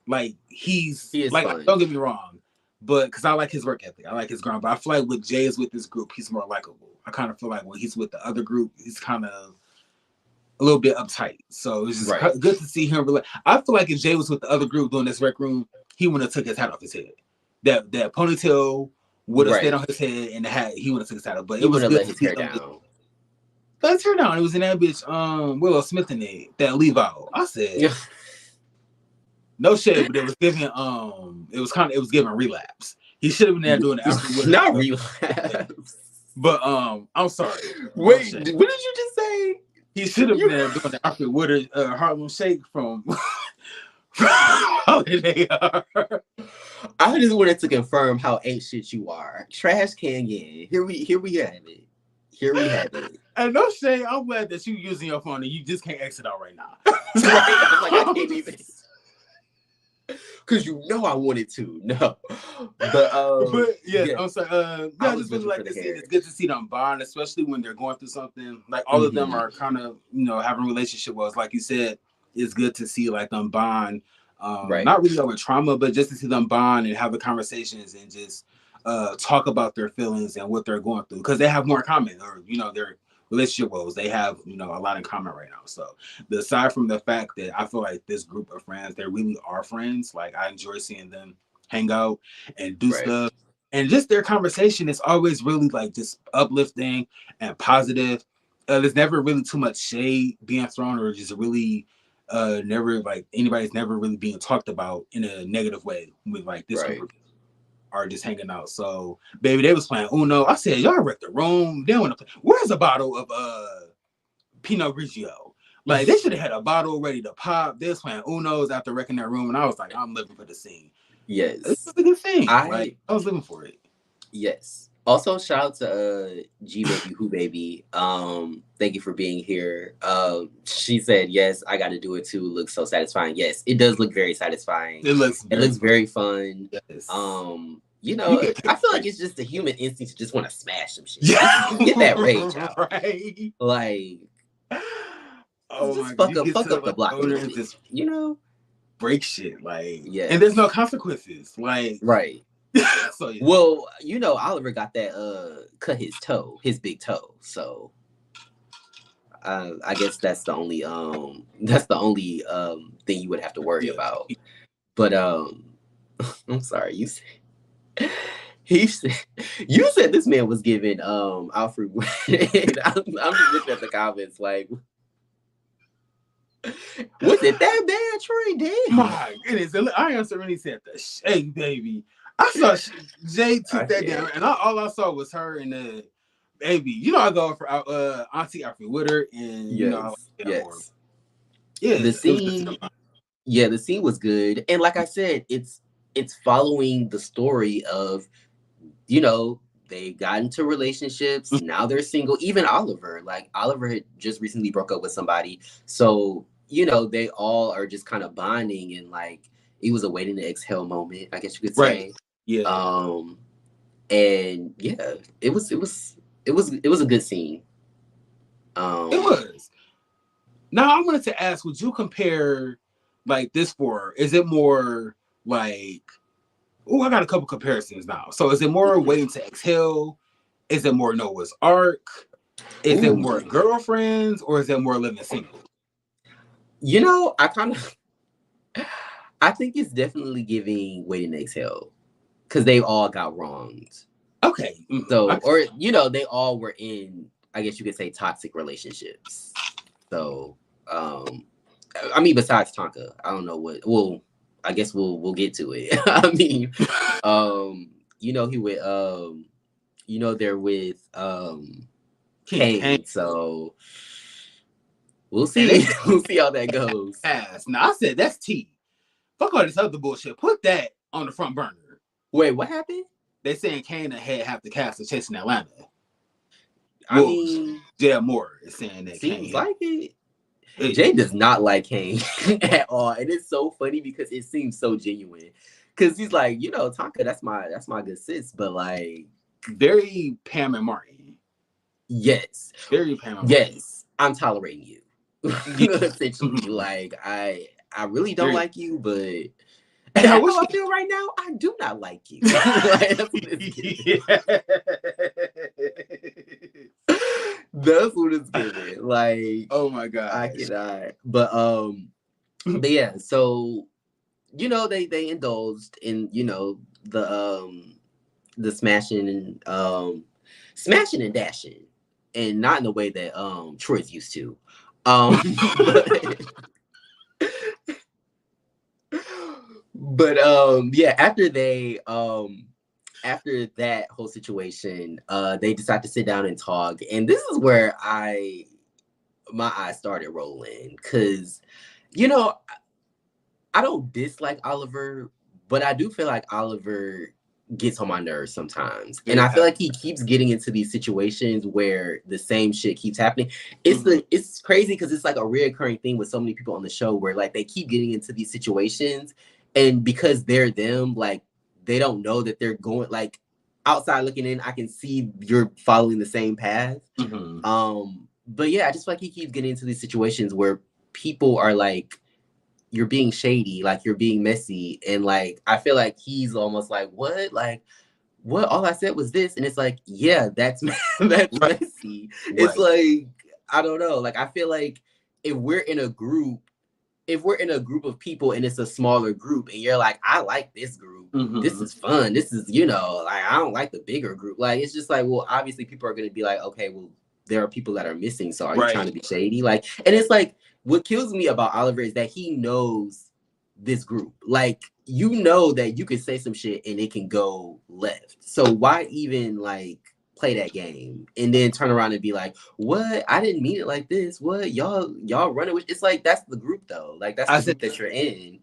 like he is like, fun. Don't get me wrong, but because I like his work ethic, I like his grind. But I feel like when Jay is with this group, he's more likable. I kind of feel like when he's with the other group, he's kind of a little bit uptight. So it's just good to see him. I feel like if Jay was with the other group doing this rec room, he wouldn't have took his hat off his head. That ponytail would have stayed on his head, and the hat he would have took his hat off. But it was good let his hair down. Let his hair down. It was in that bitch Willow Smith in it that leave out. I said no shade, but it was giving it was giving relapse. He should have been there doing it. Not relapse. But I'm sorry. Wait, what did you just say? He should have been there doing the Alfred Woodard Harlem Shake from Holiday. I just wanted to confirm how ain't shit you are. Trash can yeah. Here we have it. Here we have it. And no shade, I'm glad that you using your phone and you just can't exit out right now. I'm like, I can't even. Because I wanted to. No. But yeah, I'm sorry. I just really like to see it. It's good to see them bond, especially when they're going through something. Like all of them are kind of, having a relationship wells. Like you said, it's good to see like them bond. Not really over trauma, but just to see them bond and have the conversations and just talk about their feelings and what they're going through. Because they have more in common, or their relationship woes, they have a lot in common right now. So aside from the fact that I feel like this group of friends, they really are friends. Like I enjoy seeing them hang out and do stuff, and just their conversation is always really like just uplifting and positive. There's never really too much shade being thrown, or just really never like anybody's never really being talked about in a negative way with like this group are just hanging out. So baby, they was playing Uno. I said, y'all wrecked the room. They don't want to play. Where's a bottle of Pinot Grigio? Like they should have had a bottle ready to pop. They was playing Unos after wrecking that room, and I was like, I'm living for the scene. Yes, this is a good thing. I was living for it. Yes. Also, shout out to G Baby Who Baby. Thank you for being here. She said, yes, I got to do it too. It looks so satisfying. Yes, it does look very satisfying. It looks very fun. Yes. I feel like it's just a human instinct to just want to smash some shit. Yeah. Get that rage out. Right. Like, just fuck up the block. Just, break shit. Like, and there's no consequences. Like, So well, Oliver got that cut his big toe. So I guess that's the only thing you would have to worry about. But I'm sorry, you said this man was giving Alfred. I'm just looking at the comments like, was it that bad, Troy? Damn. My goodness, I answered when he said the shake, baby. I saw Jay took that down, and all I saw was her and the baby. I go for Auntie Alfred Woodard, and Yeah, The scene, the scene was good, and like I said, it's following the story of, you know, they got into relationships. Now they're single. Even Oliver, like Oliver had just recently broke up with somebody, so you know they all are just kind of bonding, and like it was a waiting to exhale moment, I guess you could say. Right. Yeah. And yeah, it was a good scene. It was. Now I wanted to ask, would you compare like this for? Is it more like? Oh, I got a couple comparisons now. So is it more waiting to exhale? Is it more Noah's Ark? Is it more girlfriends, or is it more living single? You know, I think it's definitely giving waiting to exhale because they all got wronged. Okay. So, or you know, they all were in, I guess you could say, toxic relationships. So, I mean, besides Tonka, I don't know what. Well, I guess we'll get to it. I mean, you know, you know, they're with Kane. So we'll see. We'll see how that goes. Now I said that's T. Fuck all this other bullshit. Put that on the front burner. Wait, what happened? They saying Kane had half the cast of Chasing Atlanta. I mean, Jay Moore is saying that seems Kane like it. Jay does not like Kane at all, and it's so funny because it seems so genuine. Because he's like, you know, Tonka, that's my good sis, but like very Pam and Martin. Yes, very Pam and Martin. Yes, I'm tolerating you. Essentially, like I really don't like you, but how I feel right now, I do not like you. That's what it's giving. Like, oh my god, I cannot. But yeah, so you know they indulged in, you know, the smashing and dashing, and not in the way that Troy's used to. But yeah, after that whole situation, they decide to sit down and talk, and this is where my eyes started rolling, because you know, I don't dislike Oliver, but I do feel like Oliver gets on my nerves sometimes. And I feel like he keeps getting into these situations where the same shit keeps happening. It's crazy because it's like a reoccurring thing with so many people on the show where like they keep getting into these situations, and because they're them, like they don't know that they're going, like outside looking in, I can see you're following the same path. But yeah, I just feel like he keeps getting into these situations where people are like, you're being shady, like you're being messy, and like I feel like he's almost like, what, like what, all I said was this, and it's like, yeah, that's messy. It's like, I don't know, like I feel like if we're in a group of people and it's a smaller group and you're like, I like this group, this is fun, this is, you know, like I don't like the bigger group, like it's just like, well, obviously people are going to be like, okay, well, there are people that are missing, so are you trying to be shady? Like, and it's like, what kills me about Oliver is that he knows this group. Like, you know that you can say some shit and it can go left. So why even like play that game and then turn around and be like, what? I didn't mean it like this. What? Y'all running with? It's like, that's the group though. Like, that's the group that you're in.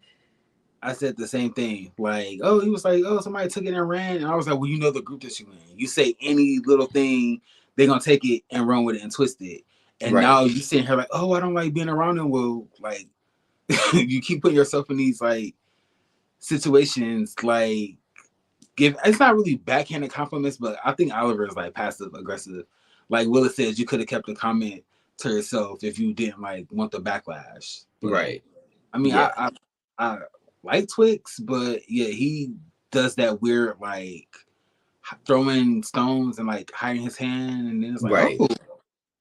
I said the same thing. Like, oh, he was like, oh, somebody took it and ran. And I was like, well, you know the group that you in. You say any little thing, they're going to take it and run with it and twist it. And now you sitting here like, oh, I don't like being around them. Well, like, you keep putting yourself in these, like, situations, like, it's not really backhanded compliments, but I think Oliver is, like, passive-aggressive. Like Willis says, you could have kept the comment to yourself if you didn't, like, want the backlash. But, I mean, I like Twix, but yeah, he does that weird, like, throwing stones and, like, hiding his hand, and then it's like, oh,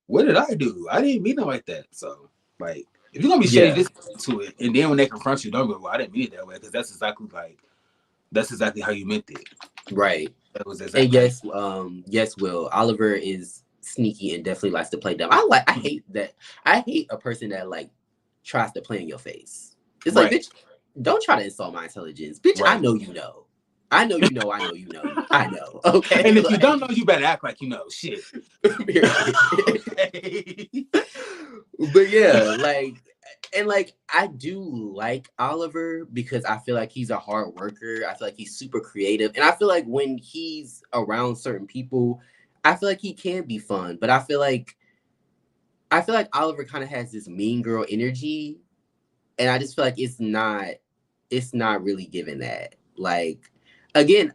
what did I do? I didn't mean it like that. So, like, if you're gonna be shady, just to it, and then when they confront you, don't go, well, I didn't mean it that way, because that's exactly how you meant it. Right. That was exactly. And yes, Will, Oliver is sneaky and definitely likes to play dumb. I hate that. I hate a person that like tries to play in your face. It's like, bitch, don't try to insult my intelligence. Bitch, I know you know. I know you know, I know you know. I know. Okay. And if you don't know, you better act like you know. Shit. But yeah, like, And like I do like Oliver because I feel like he's a hard worker. I feel like he's super creative. And I feel like when he's around certain people, I feel like he can be fun. But I feel like Oliver kind of has this mean girl energy. And I just feel like it's not really given that. Like again,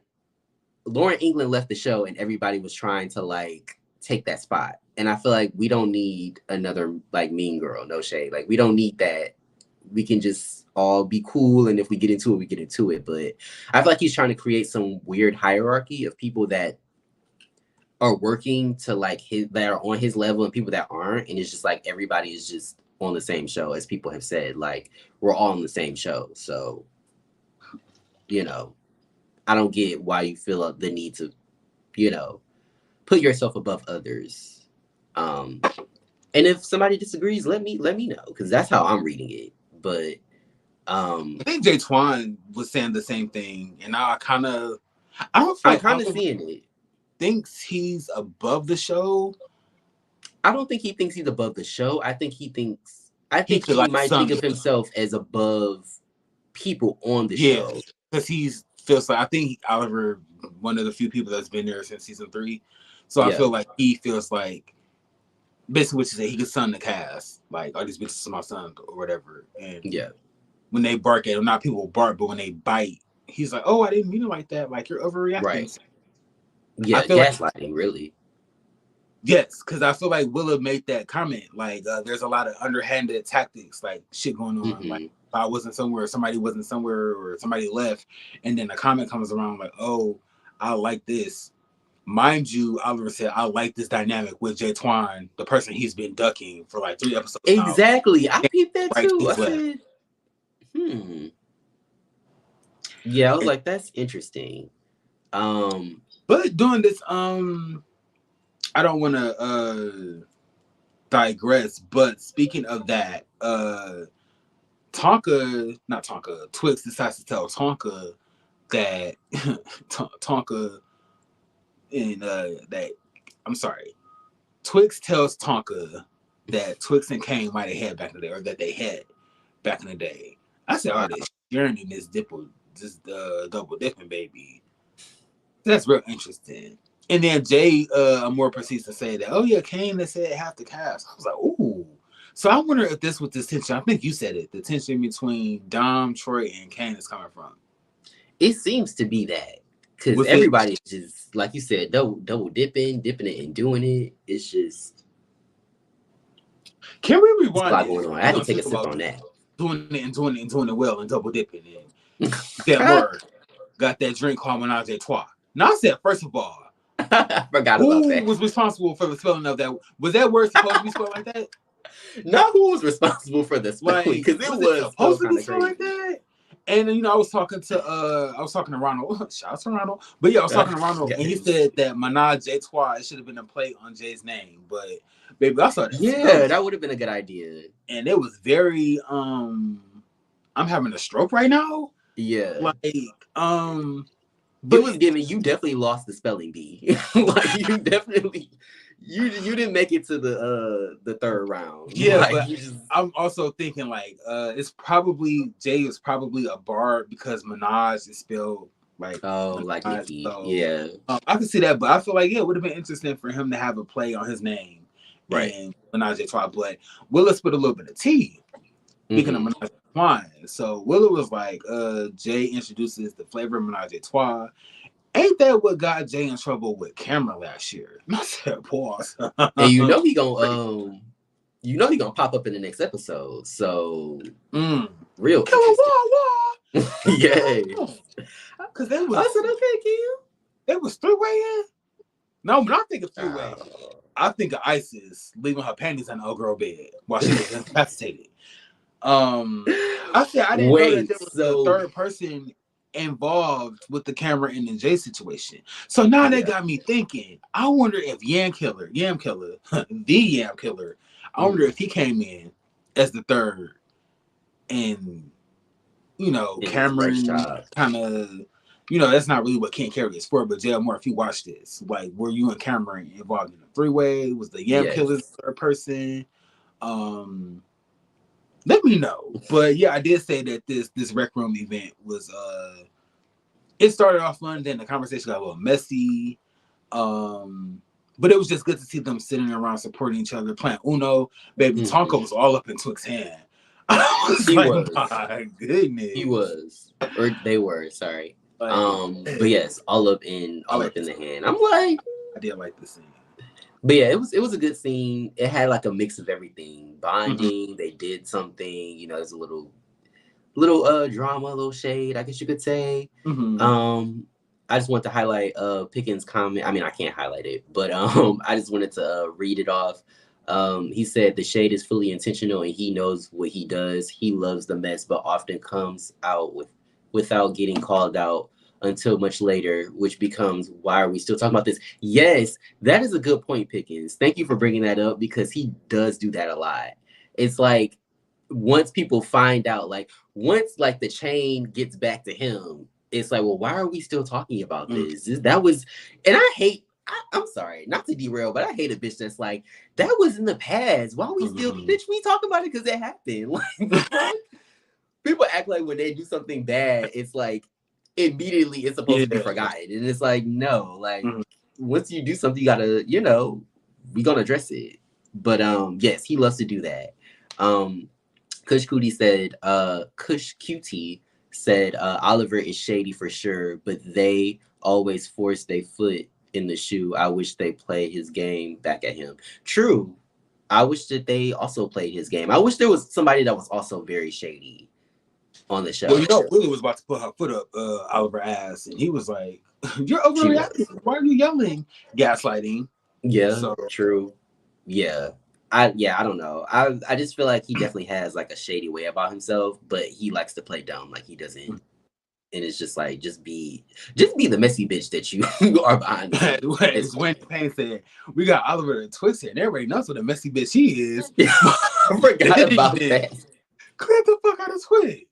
Lauren England left the show and everybody was trying to like take that spot. And I feel like we don't need another like mean girl, no shade. Like we don't need that. We can just all be cool, and if we get into it, we get into it. But I feel like he's trying to create some weird hierarchy of people that are working to like his that are on his level and people that aren't. And it's just like everybody is just on the same show, as people have said. Like we're all on the same show. So, you know, I don't get why you feel the need to, you know, put yourself above others. And if somebody disagrees, let me know, because that's how I'm reading it. But I think Jay Twan was saying the same thing, and I don't feel I'm like kind of seeing it. Thinks he's above the show. I don't think he thinks he's above the show. I think he like might think of himself as above people on the show. Because feels like, I think Oliver, one of the few people that's been there since season 3. So I feel like he feels like basically what you say, he could son the cast. Like, all these bitches are my son or whatever. And when they bark at him, not people bark, but when they bite, he's like, oh, I didn't mean it like that. Like, you're overreacting. Right. Yeah, gaslighting, really. Yes, because I feel like Willa made that comment. Like, there's a lot of underhanded tactics, like shit going on. Mm-hmm. Like, if I wasn't somewhere, somebody wasn't somewhere, or somebody left, and then a comment comes around like, oh, I like this. Mind you, Oliver said, I like this dynamic with Jay Twan, the person he's been ducking for like 3 episodes. Exactly. I peeped that too. I said, Yeah, I was like, that's interesting. But doing this, I don't want to digress, but speaking of that, Twix decides to tell Tonka that Tonka and Twix tells Tonka that Twix and Kane might have had back in the day, or that they had back in the day. I said, oh, this sharing in this double dipping, baby. That's real interesting. And then Jay more proceeds to say that, oh yeah, Kane that said half the cast. I was like, ooh. So I wonder if this was the tension. I think you said it. The tension between Dom, Troy, and Kane is coming from. It seems to be that, because everybody's just, like you said, double dipping it and doing it. It's just. Can we rewind? A lot going on. I had to take a sip on that. Doing it well and double dipping it. That word got that drink called Menage a Trois. Now I said, first of all, I forgot about that. Who was responsible for the spelling of that? Was that word supposed to be spelled like that? Not who was responsible for the spelling, because it was supposed to be spelled like that. And I was talking to Ronald. Shout out to Ronald. But yeah, I was talking to Ronald, and he said that Menage a Trois, it should have been a play on Jay's name. But baby, I saw that. Yeah, that would have been a good idea. And it was very I'm having a stroke right now. Yeah. But it was giving, you definitely lost the spelling bee. Like you definitely you didn't make it to the third round. Yeah, like, but I'm also thinking like it's probably Jay is probably a bard because Minaj is spelled like like Nicki. So, yeah. I can see that, but I feel like it would have been interesting for him to have a play on his name. Right. And Menage a Trois, but Willa put a little bit of tea. Speaking of Menage a Trois, so Willa was like, Jay introduces the flavor of Menage a Trois. Ain't that what got Jay in trouble with Cameron last year? I said, pause. And he gonna pop up in the next episode. So real. Yeah. Because they was. I said, okay, Kim. It was 3-way in. No, when I think of 3-way, I think of Isis leaving her panties on the old girl bed while she was incapacitated. I said I didn't know that there was the third person involved with the camera in the Jay situation. So now they got me thinking. I wonder if the Yam Killer, I wonder if he came in as the third, and Cameron kind of. That's not really what Can't Carry is for, but Jay Moore, if you watch this, like, were you and Cameron involved in a 3-way? Was the Yam Killer the third person? let me know. But yeah, I did say that this rec room event was it started off fun, then the conversation got a little messy. But it was just good to see them sitting around supporting each other, playing Uno. Baby Tonka was all up in Twix's hand. He like, was. my goodness. He was. Or they were, sorry. But yes, all up in the hand. I'm like, I did like the scene. But yeah, it was a good scene. It had like a mix of everything. Bonding, they did something, you know, there's a little drama, a little shade, I guess you could say. I just want to highlight Pickens' comment. I mean, I can't highlight it, but I just wanted to read it off. He said the shade is fully intentional and he knows what he does. He loves the mess, but often comes out without getting called out until much later, which becomes, why are we still talking about this? Yes, that is a good point, Pickens. Thank you for bringing that up, because he does do that a lot. It's like, once people find out, like once like the chain gets back to him, it's like, well, why are we still talking about this? That was, and I'm sorry, not to derail, but I hate a bitch that's like, that was in the past. Why are we still, bitch, we talk about it because it happened. Like, people act like when they do something bad, it's like, immediately it's supposed to be forgotten. And it's like, no, like, once you do something, you gotta, you know, we gonna address it. But yes, he loves to do that. Kush Cutie said, Oliver is shady for sure, but they always force their foot in the shoe. I wish they play his game back at him. True. I wish that they also played his game. I wish there was somebody that was also very shady on the show. Well, you know, Willie was about to put her foot up Oliver's ass, and he was like, "You're overreacting. Why are you yelling?" Gaslighting. Yeah, so. True. Yeah. I don't know. I just feel like he definitely has like a shady way about himself, but he likes to play dumb. Like he doesn't, and it's just like, just be the messy bitch that you are behind. It's when Payne said, "We got Oliver and Twix here, and everybody knows what a messy bitch he is." I forgot about that. Clear the fuck out of Twix.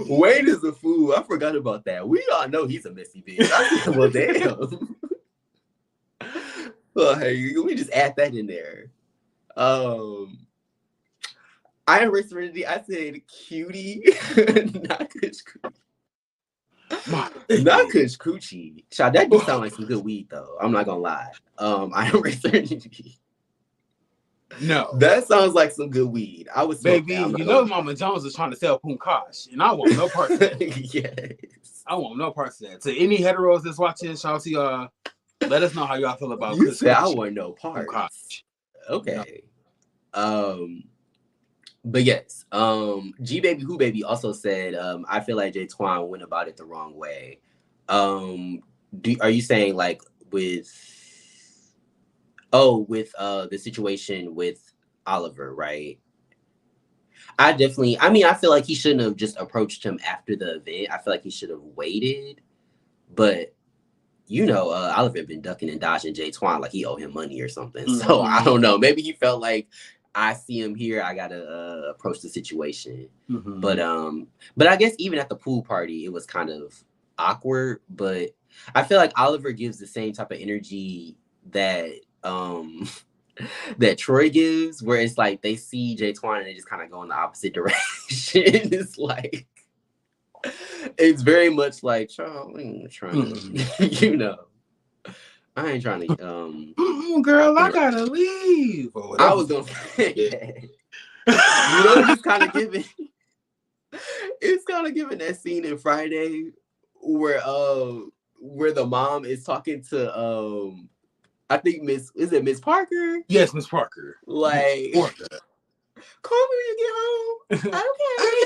Wayne is a fool. I forgot about that. We all know he's a messy bitch. I said, well, damn. Well, hey, we just add that in there. I embrace serenity. I said cutie, not Kush Coochie. Not Kush Coochie. Child, that do sound like some good weed though. I'm not gonna lie. I embrace serenity. No, that sounds like some good weed. I was baby. You know, Mama Jones is trying to sell Punkash, and I want no parts of that. Yes, I want no parts of that. To any heteros that's watching, shout out to y'all. Let us know how y'all feel about. You said I want no parts. Punkash. Okay. No. But yes, G Baby Who Baby also said, I feel like Jay Twan went about it the wrong way. Are you saying like with the situation with Oliver, right? I feel like he shouldn't have just approached him after the event. I feel like he should have waited. But you know, Oliver been ducking and dodging Jay Twan like he owed him money or something. So I don't know. Maybe he felt like, I see him here, I gotta approach the situation. But I guess even at the pool party, it was kind of awkward. But I feel like Oliver gives the same type of energy that that Troy gives, where it's like they see Jay Twan and they just kind of go in the opposite direction. It's like, it's very much like, Charlie, trying to, you know. I ain't trying to. Girl, I gotta leave. I was gonna say that. You know, it's kind of giving. It's kind of giving that scene in Friday where the mom is talking to I think Miss Parker? Yes, Miss Parker. Like, call me when you get home.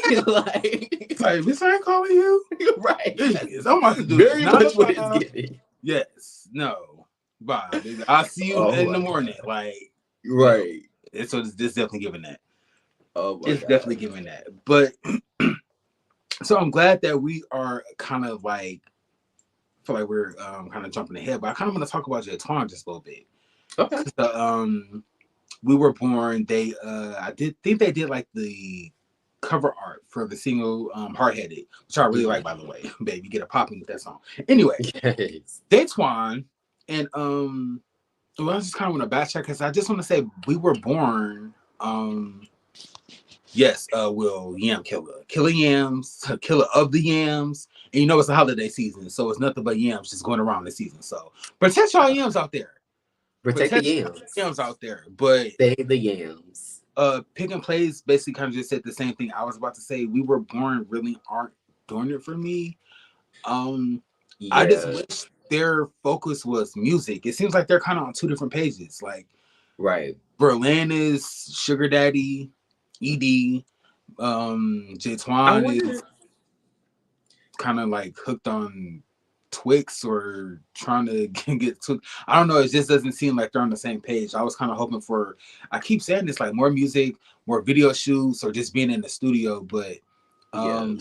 Okay. like Miss, I ain't calling you. Right. Yes, I'm about to do very much what it's giving. Yes. No. Bye. I'll see you in the morning. God. Like, right. So this definitely giving that. Oh my it's God. Definitely giving that. But so I'm glad that we are kind of like, feel like we're kind of jumping ahead, but I kind of want to talk about Jay Twan just a little bit. Okay. We Were Born. They I think they did like the cover art for the single Hard-Headed, which I really like, by the way. Baby, get a popping with that song. Anyway, yes. Jay Twan and well, I just kind of want to backtrack because I just want to say We Were Born Yes, Will Yam Killer yams, killer of the yams. And you know it's a holiday season, so it's nothing but yams just going around the season. So protect y'all yams out there. Protect the yams. Yams out there. But save the yams. Pick and Plays basically kind of just said the same thing I was about to say. We Were Born really aren't doing it for me. I just wish their focus was music. It seems like they're kind of on two different pages. Like, right, Berlin is Sugar Daddy, ED. J Twan is kind of like hooked on Twix or trying to get Twix. I don't know. It just doesn't seem like they're on the same page. I was kind of hoping for, I keep saying this, like more music, more video shoots, or just being in the studio. But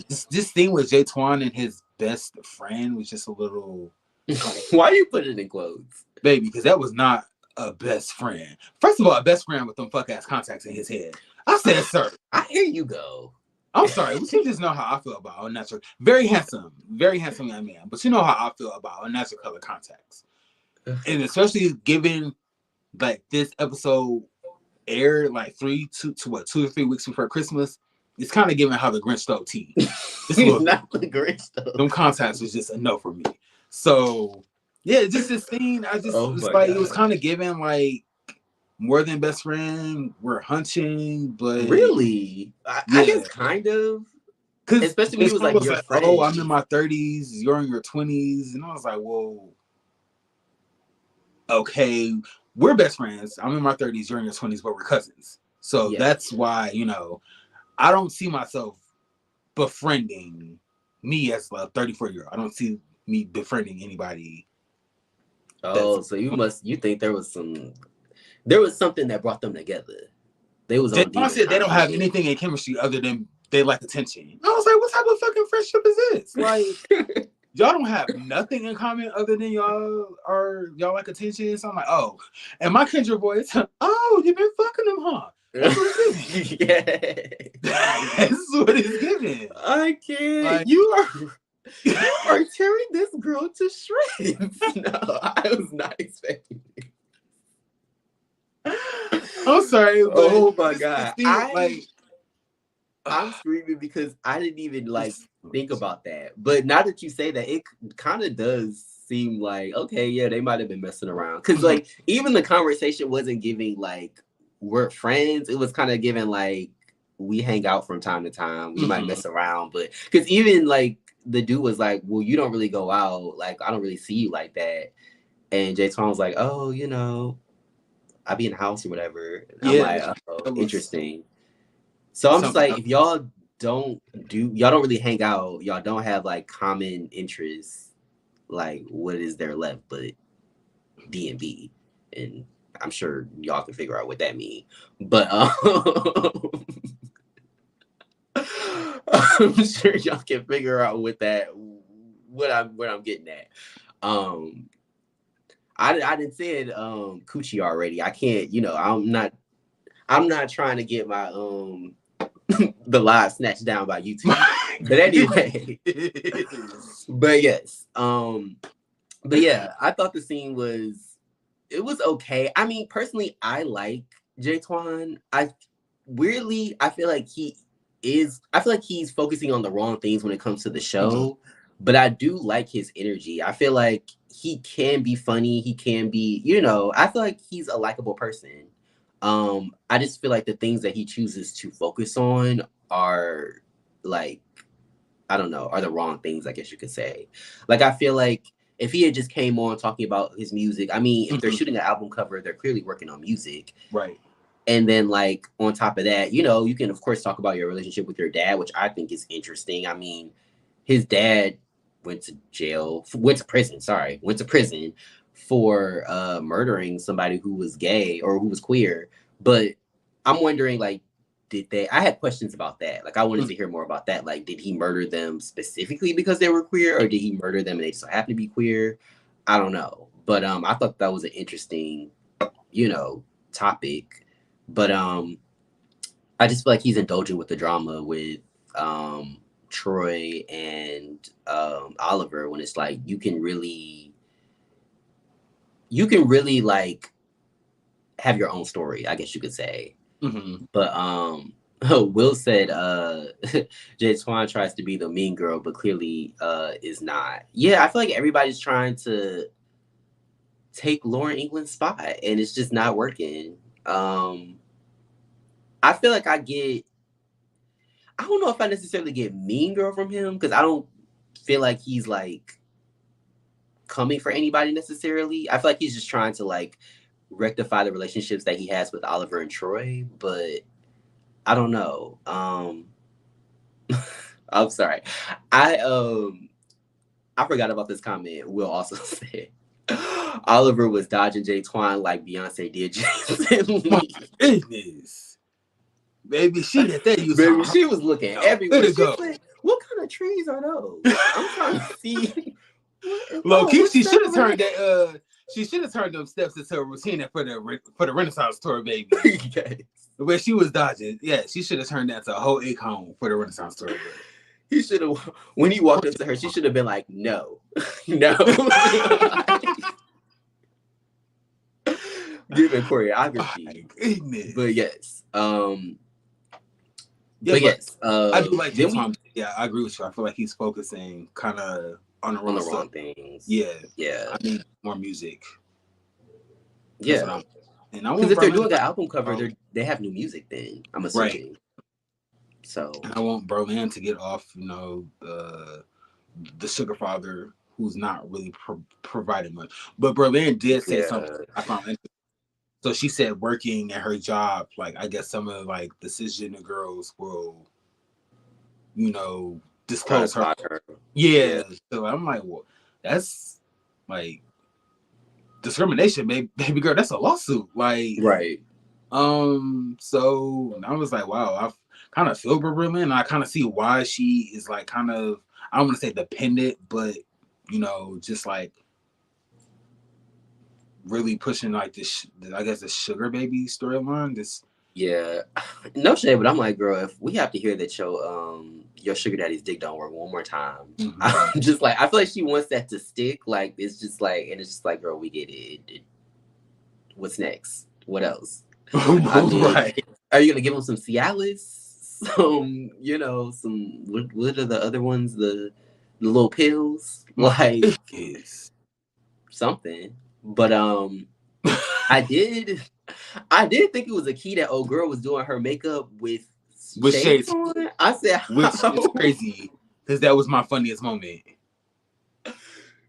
this thing with J Twan and his best friend was just a little. Why you put it in quotes, baby? Because that was not a best friend. First of all, a best friend with them fuck ass contacts in his head. I said, sir. I hear you go. I'm sorry, but you just know how I feel about unnatural. Very handsome young man. But you know how I feel about unnatural color contacts. And especially given like this episode aired like 2 or 3 weeks before Christmas, it's kind of giving how the Grinch stole tea. Not the Grinch stole. Them contacts was just a no for me. So yeah, just this scene, I just it was kind of giving like more than best friend. We're hunching, but really, I guess kind of. Because especially when it was like your friend. Oh, I'm in my 30s, you're in your 20s, and I was like, whoa, okay, we're best friends. I'm in my 30s, you're in your 20s, but we're cousins. So that's why, I don't see myself befriending me as a 34-year-old. I don't see me befriending anybody. Oh, so you think there was something that brought them together. They said they don't have anything in chemistry other than they like attention. I was like, what type of fucking friendship is this? Like, y'all don't have nothing in common other than y'all like attention. So I'm like, oh, and my Kendra voice, oh, you've been fucking them, huh? That's what it's giving. Yeah, that's what it's giving. I can't. Like, you are tearing this girl to shreds. No, I was not expecting it. I'm sorry. Oh my god! I'm screaming because I didn't even think about that. But now that you say that, it kind of does seem like, okay, yeah, they might have been messing around. Because even the conversation wasn't giving we're friends. It was kind of giving we hang out from time to time. We might mess around, but because even the dude was like, well, you don't really go out. I don't really see you like that. And Jay Twan was like, oh, I be in the house or whatever. And I'm like, oh, interesting. So I'm just like, if y'all don't really hang out, y'all don't have common interests, what is there left but D&B? And I'm sure y'all can figure out what that means. But I'm sure y'all can figure out what I'm getting at. I didn't say it coochie already. I can't, I'm not trying to get my the live snatched down by YouTube. But anyway. But yes. But yeah, I thought the scene was okay. I mean, personally, I like Jay Twan. I feel like he's focusing on the wrong things when it comes to the show. But I do like his energy. I feel like he can be funny. He can be, I feel like he's a likable person. I just feel like the things that he chooses to focus on are I don't know, are the wrong things, I guess you could say. I feel like if he had just came on talking about his music, I mean, if they're shooting an album cover, they're clearly working on music. Right. And then on top of that, you can of course talk about your relationship with your dad, which I think is interesting. I mean, his dad went to prison for murdering somebody who was gay or who was queer. But I'm wondering, I had questions about that. I wanted to hear more about that. Did he murder them specifically because they were queer, or did he murder them and they just so happened to be queer? I don't know. But I thought that was an interesting, topic. But I just feel like he's indulging with the drama with Troy and Oliver, when it's you can really have your own story, I guess you could say. But Will said Jay Twan tries to be the mean girl, but clearly is not. Yeah, I feel like everybody's trying to take Lauren England's spot, and it's just not working. I feel like I don't know if I necessarily get mean girl from him, because I don't feel like he's like coming for anybody necessarily. I feel like he's just trying to like rectify the relationships that he has with Oliver and Troy, but I don't know. I'm sorry. I forgot about this comment. Will also said Oliver was dodging Jay Twine like Beyonce did Jason Lee. My goodness. Baby, she had that. Baby, she was looking everywhere. She go. Said, what kind of trees are those? I'm trying to see. Low key, she should have turned that. She should have turned them steps into a routine for the Renaissance tour, baby. Yes. Where she was dodging, yeah, she should have turned that to a whole icon for the Renaissance tour. Baby. He should have, when he walked up to her, she should have been like, no, no. Given choreography. Oh, but yes. But yes. I do like Jay Twan. Yeah, I agree with you. I feel like he's focusing kind of on the wrong things. Yeah. Yeah. I need more music. Yeah. Because if they're doing an album cover, they have new music then, I'm assuming. Right. So I want Berlin to get off, the sugar father who's not really providing much. But Berlin did say something I found interesting. So she said working at her job, like I guess some of like the cisgender girls will, disclose her. Yeah. So I'm like, well, that's like discrimination, baby girl. That's a lawsuit. Like, right. So I was like, wow, I kind of feel Berlin, and I kind of see why she is like kind of, I don't want to say dependent, but just like really pushing like this, I guess, the sugar baby storyline. Yeah, no shade, but I'm like, girl, if we have to hear that your sugar daddy's dick don't work one more time, I'm just like, I feel like she wants that to stick. Like it's just like, and it's just like, girl, we get it. What's next? What else? Right. Are you gonna give him some Cialis? Some, what are the other ones? The little pills, like something. But I did think it was a key that old girl was doing her makeup with shades on. I said, which is crazy because that was my funniest moment.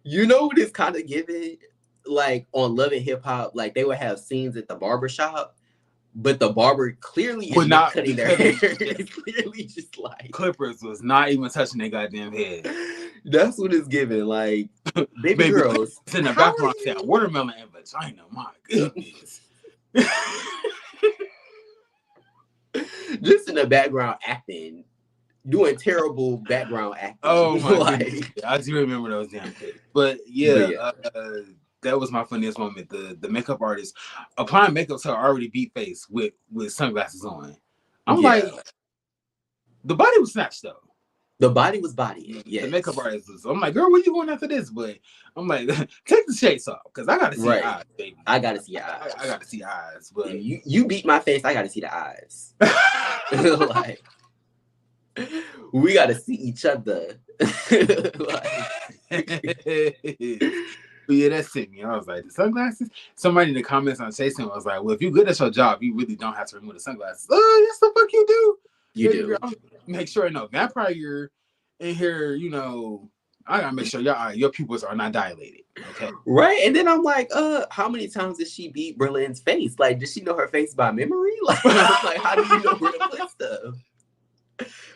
You know what it's kind of giving? Like on Love and Hip Hop, like they would have scenes at the barber shop, but the barber clearly is not cutting their hair. It's clearly just like clippers was not even touching their goddamn head. That's what it's giving. Like baby girls in the background saying watermelon and vagina. My goodness. Just in the background acting, doing terrible background acting. Oh my goodness. I do remember those damn things. But yeah. That was my funniest moment. The makeup artist applying makeup to her already beat face with sunglasses on. I'm like, the body was snatched though. The body was bodying. Yeah. The makeup artist was. I'm like, girl, where you going after this? But I'm like, take the shades off because I gotta see eyes, baby. I gotta see eyes. I gotta see eyes. But you beat my face. I gotta see the eyes. Like, we gotta see each other. But yeah, that's it. I was like, the sunglasses? Somebody in the comments on Chasing was like, well, if you're good at your job, you really don't have to remove the sunglasses. Oh, yes, the fuck you do. You do. Make sure, vampire you're in here, I gotta make sure your pupils are not dilated. Okay. Right. And then I'm like, how many times did she beat Berlin's face? Like, does she know her face by memory? Like, how do you know where to put stuff?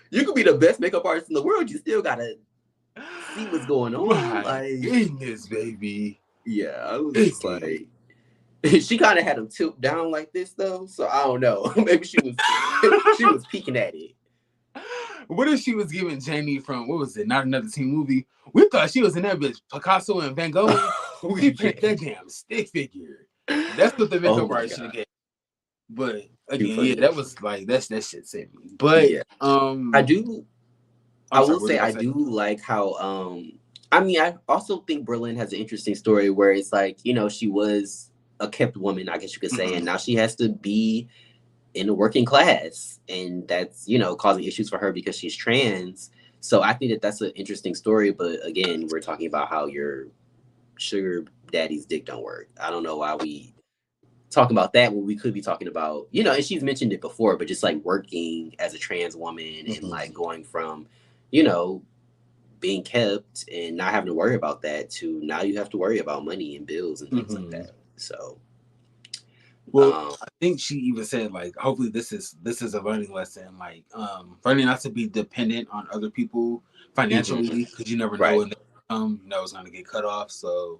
You could be the best makeup artist in the world. You still gotta see what's going on. My goodness, baby. Yeah, I was just like, she kind of had him tilt down like this though, so I don't know. Maybe she was peeking at it. What if she was giving Jamie from, what was it, Not Another Teen Movie? We thought she was in that bitch, Picasso and Van Gogh. We picked that damn stick figure. That's what the makeup artist should get. But again, that was like that shit sent me. But I will say I do like how I also think Berlin has an interesting story where it's like, she was a kept woman, I guess you could say, and now she has to be in the working class, and that's, you know, causing issues for her because she's trans. So I think that that's an interesting story. But again, we're talking about how your sugar daddy's dick don't work. I don't know why we talking about that when we could be talking about, you know, and she's mentioned it before, but just like working as a trans woman and like going from, you know, being kept and not having to worry about that to now you have to worry about money and bills and things like that. So well, I think she even said like, hopefully this is a learning lesson, like learning not to be dependent on other people financially, because you never know when they come, you know, it's gonna get cut off. So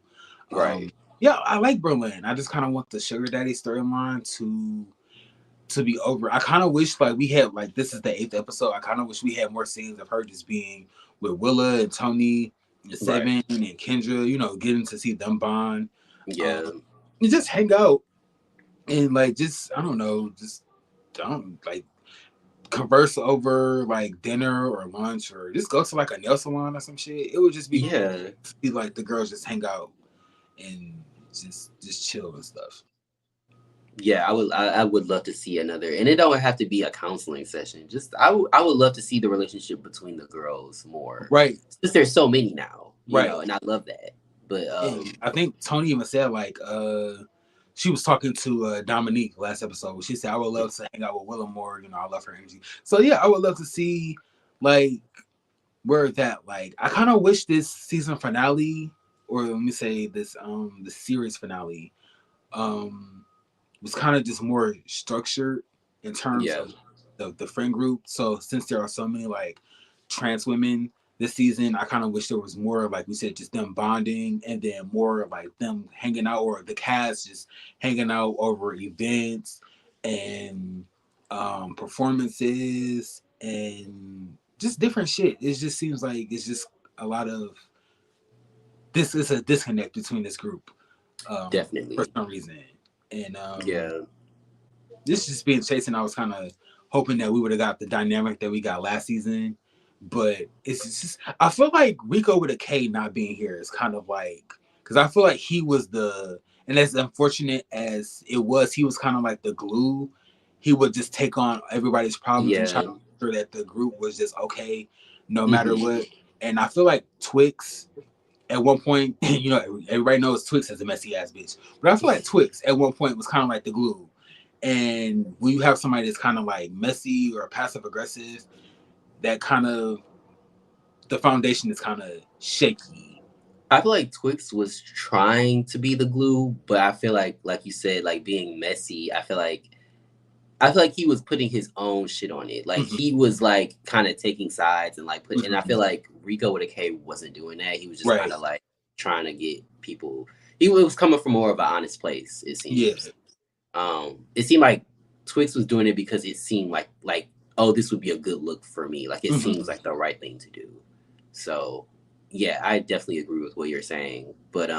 yeah, I like Berlin. I just kind of want the sugar daddy storyline to be over. I kind of wish like we had, like, this is the 8th episode. I kind of wish we had more scenes of her just being with Willa and Tony and Seven and Kendra, you know, getting to see them bond. And just hang out and like, just, I don't know, just don't like converse over like dinner or lunch, or just go to like a nail salon or some shit. It would just be be like the girls just hang out and just chill and stuff. Yeah, I would love to see another, and it don't have to be a counseling session. Just I would love to see the relationship between the girls more. Right. Since there's so many now, you know, and I love that. But I think Tony even said like she was talking to Dominique last episode. She said, I would love to hang out with Willa more, you know, I love her energy. So yeah, I would love to see like where that, like, I kind of wish this season finale, or let me say this the series finale was kind of just more structured in terms of the friend group. So since there are so many like trans women this season, I kind of wish there was more, like we said, just them bonding, and then more like them hanging out, or the cast just hanging out over events and performances and just different shit. It just seems like it's just a lot of this is a disconnect between this group, definitely, for some reason. And this just being chasing, I was kind of hoping that we would have got the dynamic that we got last season, but it's just, I feel like Rico with a K not being here is kind of like, because I feel like he was and as unfortunate as it was, he was kind of like the glue. He would just take on everybody's problems and try to make sure that the group was just okay no matter what. And I feel like Twix at one point, you know, everybody knows Twix is a messy ass bitch, but I feel like Twix at one point was kind of like the glue. And when you have somebody that's kind of like messy or passive aggressive, that kind of, the foundation is kind of shaky. I feel like Twix was trying to be the glue, but I feel like you said, like being messy, I feel like he was putting his own shit on it. Like he was like kind of taking sides and like and I feel like Rico with a K wasn't doing that. He was just kind of like trying to get people. He was coming from more of an honest place, it seems. It seemed like Twix was doing it because it seemed like, oh, this would be a good look for me. Like it seems like the right thing to do. So yeah, I definitely agree with what you're saying. But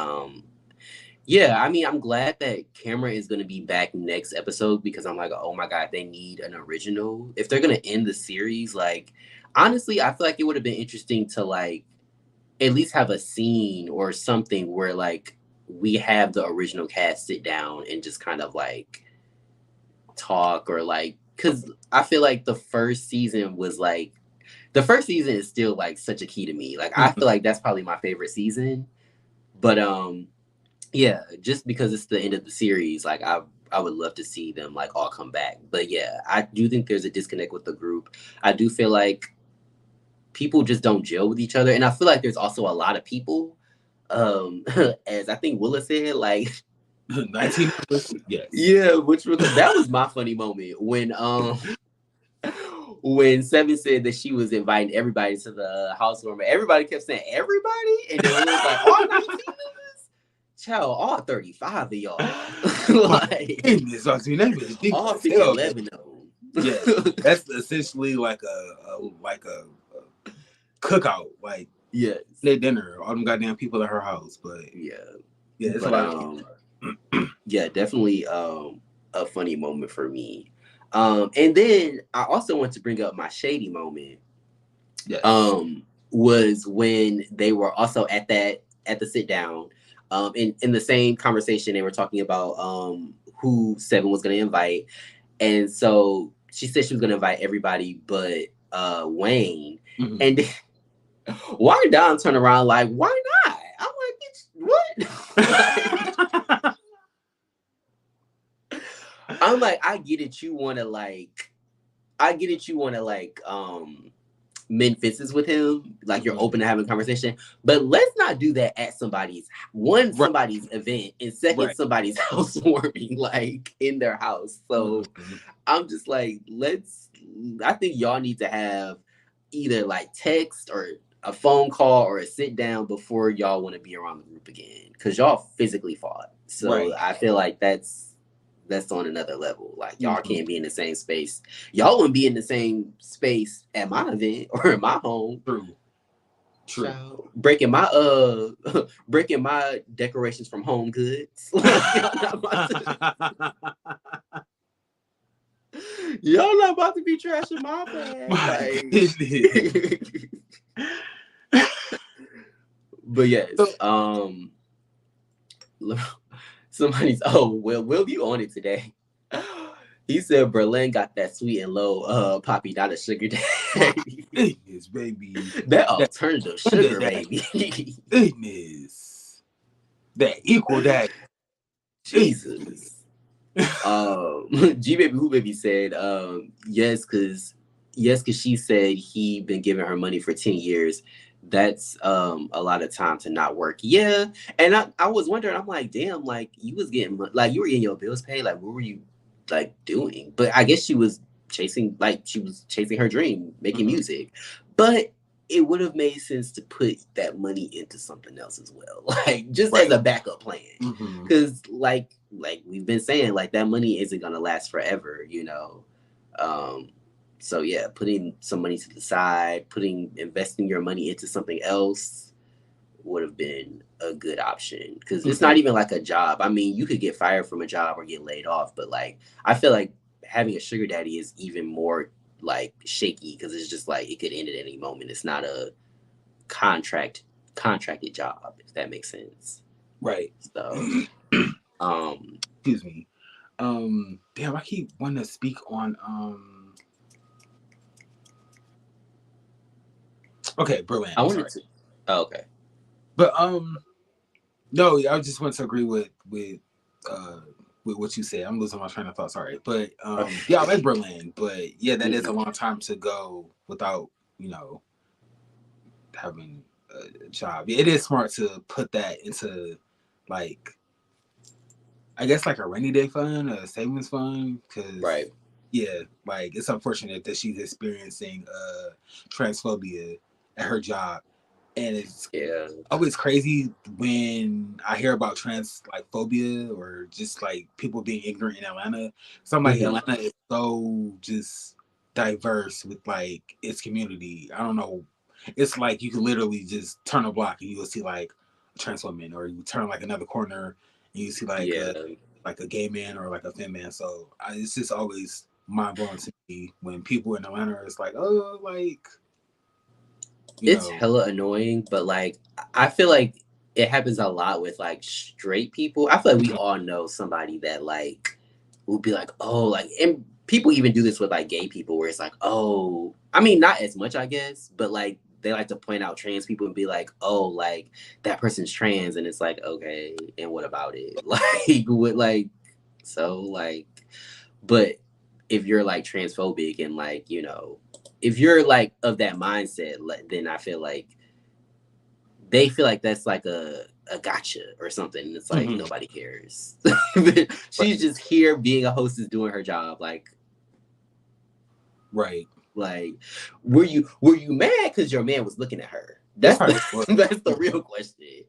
yeah, I mean, I'm glad that Cameron is going to be back next episode, because I'm like, oh my God, they need an original. If they're going to end the series, like, honestly, I feel like it would have been interesting to, like, at least have a scene or something where, like, we have the original cast sit down and just kind of, like, talk, or, like, because I feel like the first season is still, like, such a key to me. Like, I feel like that's probably my favorite season. But, yeah, just because it's the end of the series, like I would love to see them like all come back. But yeah, I do think there's a disconnect with the group. I do feel like people just don't gel with each other, and I feel like there's also a lot of people, as I think Willa said, like 19 members. Yes. Yeah, that was my funny moment when Seven said that she was inviting everybody to the housewarming. Everybody kept saying everybody, and then it was like all 19 members. Child, all 35 of y'all. Like, all 11 of them. Yeah, that's essentially like a cookout. Like, yes, they dinner, all them goddamn people at her house. But yeah, it's a lot. Yeah, definitely a funny moment for me. And then I also want to bring up my shady moment. Yes. Was when they were also at the sit down. In the same conversation, they were talking about who Seven was going to invite. And so she said she was gonna invite everybody but Wayne. Mm-hmm. And then why Don turn around like, why not? I'm like, what? I'm like, I get it. You want to mend fences with him, like you're open to having a conversation, but let's not do that at somebody's event, and second somebody's housewarming, like in their house. So I'm just like, I think y'all need to have either like text or a phone call or a sit down before y'all want to be around the group again, because y'all physically fought. So I feel like that's on another level. Like y'all can't be in the same space. Y'all wouldn't be in the same space at my event or in my home. True. Child, breaking my decorations from Home Goods. Y'all not about to be trashing my bag. But yes, somebody's Will you on it today? He said Berlin got that sweet and low poppy, not a sugar daddy. Goodness, baby. That alternative sugar, baby. Goodness. That equal that. Jesus. G Baby Who Baby said, yes, cause she said he been giving her money for 10 years. That's a lot of time to not work. Yeah. And I was wondering, I'm like, damn, like you were getting your bills paid. Like, what were you like doing? But I guess she was chasing her dream, making music. But it would have made sense to put that money into something else as well. Like just as a backup plan. Because like we've been saying, like that money isn't gonna last forever, you know. So yeah, putting some money to the side, investing your money into something else would have been a good option, because it's not even like a job. I mean, you could get fired from a job or get laid off, but like I feel like having a sugar daddy is even more like shaky, because it's just like it could end at any moment. It's not a contracted job, if that makes sense. Right. So excuse me. Damn, I keep wanting to speak on okay, Berlin. I wanted to. Oh, okay. But no, I just want to agree with what you said. I'm losing my train of thought. Sorry, but yeah, I like Berlin, but yeah, that is a long time to go without having a job. It is smart to put that into like, I guess like a rainy day fund, a savings fund, because yeah, like it's unfortunate that she's experiencing transphobia at her job. And it's always crazy when I hear about trans like phobia or just like people being ignorant in Atlanta. So I'm like, Atlanta is so just diverse with like its community. I don't know. It's like you can literally just turn a block and you'll see like a trans woman, or you turn like another corner and you see like a gay man or like a femme man. So it's just always mind blowing to me when people in Atlanta are like, oh, like. It's hella annoying, but like I feel like it happens a lot with like straight people. I feel like we all know somebody that like will be like, oh, like, and people even do this with like gay people, where it's like, oh, I mean, not as much, I guess, but like they like to point out trans people and be like, oh, like that person's trans, and it's like, okay, and what about it? Like, what, like, so like, but if you're like transphobic and like, you know, if you're like of that mindset, then I feel like they feel like that's like a gotcha or something. It's like nobody cares. She's just here being a hostess, doing her job. Like, right. Like, were you mad because your man was looking at her? That's the real question.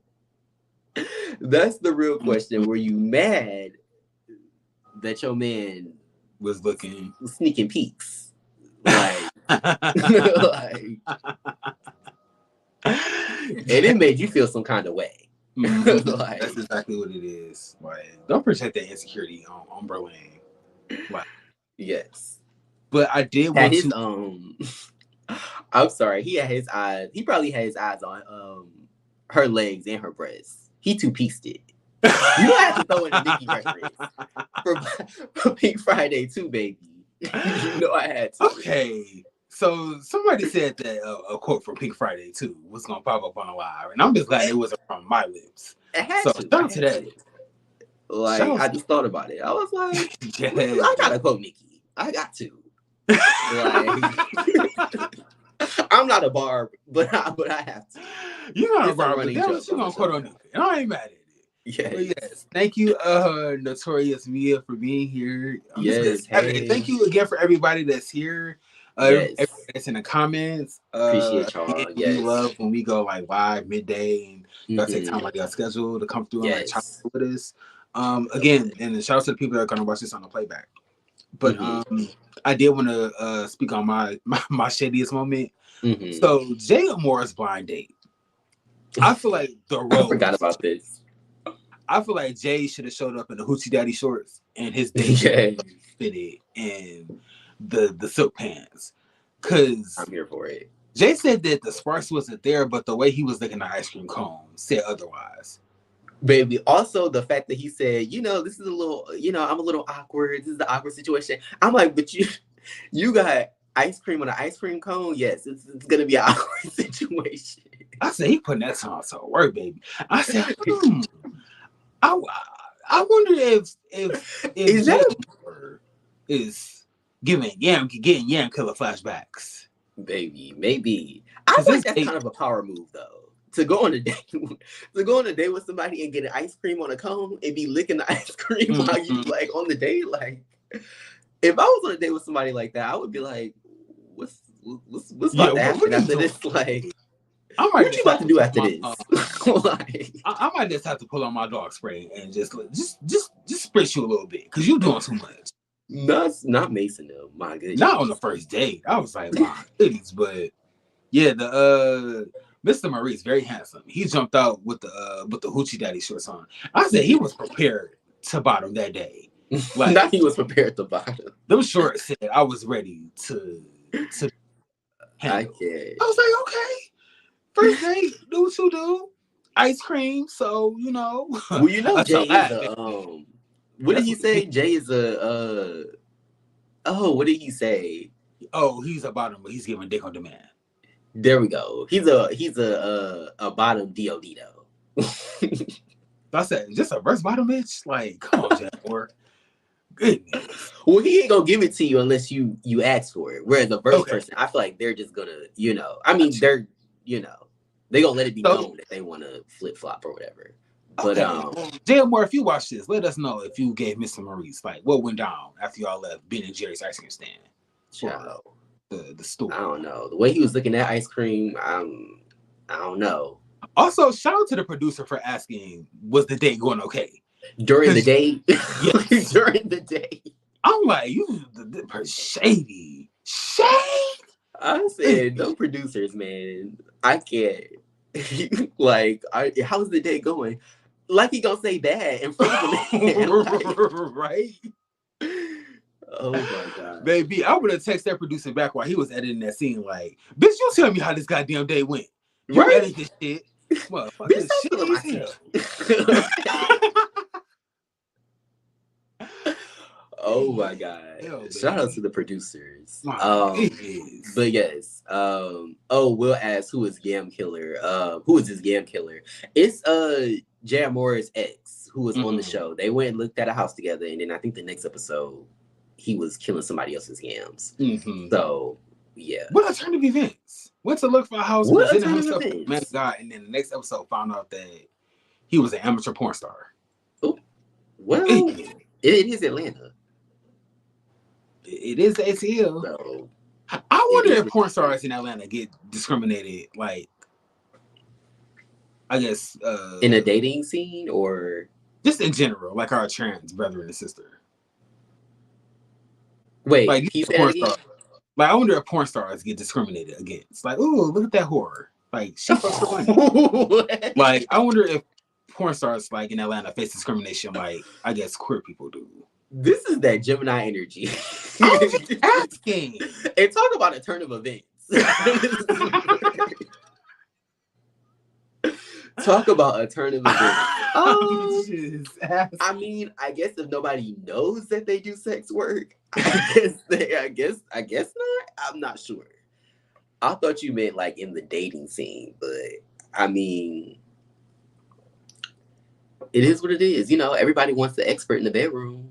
That's the real question. Were you mad that your man was sneaking peeks? Like, like, and it made you feel some kind of way. Like, that's exactly what it is. Like, don't project that insecurity on Berlin. Like, yes, but I did want to. I'm sorry. He had his eyes. He probably had his eyes on her legs and her breasts. He two-pieced it. You don't have to throw in a Nicki reference for Pink Friday too, baby. You know I had to. Okay. So somebody said that a quote from Pink Friday 2 was gonna pop up on a live, and I'm just glad it wasn't from my lips. It had so to. shout out to that. Like, I just thought about it. I was like, I gotta quote Nicki. I got to. Like, I'm not a barb, but I have to. You're not a barb, but that was you gonna quote on Nicki, and I ain't mad at it. Yes. Thank you, Notorious Mia, for being here. Yes. Hey. Thank you again for everybody that's here. Everybody that's in the comments. Appreciate y'all. We love when we go like live midday and y'all take time out your schedule to come through and like chat with us. Again, and shout out to the people that are gonna watch this on the playback. But I did want to speak on my shadiest moment. So Jay Amore's blind date. I feel like I forgot about this. I feel like Jay should have showed up in the Hoochie Daddy shorts and his date fitted and the silk pants. Cause I'm here for it. Jay said that the sparks wasn't there, but the way he was licking the ice cream cone said otherwise. Baby, also the fact that he said, this is a little, I'm a little awkward. This is the awkward situation. I'm like, but you got ice cream on an ice cream cone? Yes, it's gonna be an awkward situation. I said he putting that song to work, baby. I said, I wonder if is that is getting yam killer flashbacks. Baby, maybe. I think that's kind of a power move though. To go on a date with somebody and get an ice cream on a cone and be licking the ice cream while you like on the date. Like, if I was on a date with somebody like that, I would be like, what's about to happen after this? Like, what you about to do after this? Like, I might just have to pull on my dog spray and just spritz you a little bit because you're doing too much. Not Mason though. My goodness. Not on the first date. I was like, my goodness, but yeah, the Mr. Maurice, very handsome. He jumped out with the Hoochie Daddy shorts on. I said he was prepared to bottom that day. Like, not he was prepared to bottom. Them shorts said I was ready to handle. I was like, okay. First date, do what you do. Ice cream, so Well, Jay is a what did he say? Jay is a what did he say? Oh, he's a bottom, but he's giving dick on demand. There we go. He's a bottom DOD though. I said, just a verse bottom bitch? Like, come on, Jack. Goodness. Well, he ain't gonna give it to you unless you ask for it. Whereas the verse person, I feel like they're just gonna, they're they gonna let it be known that they want to flip flop or whatever. But Jay Moore, if you watch this, let us know if you gave Mr. Maurice like what went down after y'all left Ben and Jerry's ice cream stand. The store. I don't know. The way he was looking at ice cream, I don't know. Also, shout out to the producer for asking, was the date going okay? During the date? Yes. During the date. I'm like, you shady. I said, no producers, man. I can't. Like, how's the day going? Like he gonna say bad in front of him. Right? Oh my god. Baby, I would have texted that producer back while he was editing that scene like, bitch, you tell me how this goddamn day went. You edit this shit. Motherfucker, shit. Oh my god. Shout out to the producers. But yes. Will ask who is Yam Killer. Who is this Yam Killer? It's Jay Moore's ex who was on the show. They went and looked at a house together, and then I think the next episode he was killing somebody else's yams. So yeah. What alternative events? Went to look for a house, presented himself to man God, and then the next episode found out that he was an amateur porn star. Oh, well, it is Atlanta. It is the ATL. So, I wonder if porn stars in Atlanta get discriminated, like, I guess in a dating scene or just in general, like our trans brother and sister. Wait, like porn star. Like, I wonder if porn stars get discriminated against. Like, ooh, look at that whore. Like, she fucks for money. Like, I wonder if porn stars like in Atlanta face discrimination like I guess queer people do. This is that Gemini energy. I'm just asking. And talk about a turn of events. Talk about a turn of events. I mean, I guess if nobody knows that they do sex work, I guess not. I'm not sure. I thought you meant like in the dating scene, but I mean, it is what it is. You know, everybody wants the expert in the bedroom.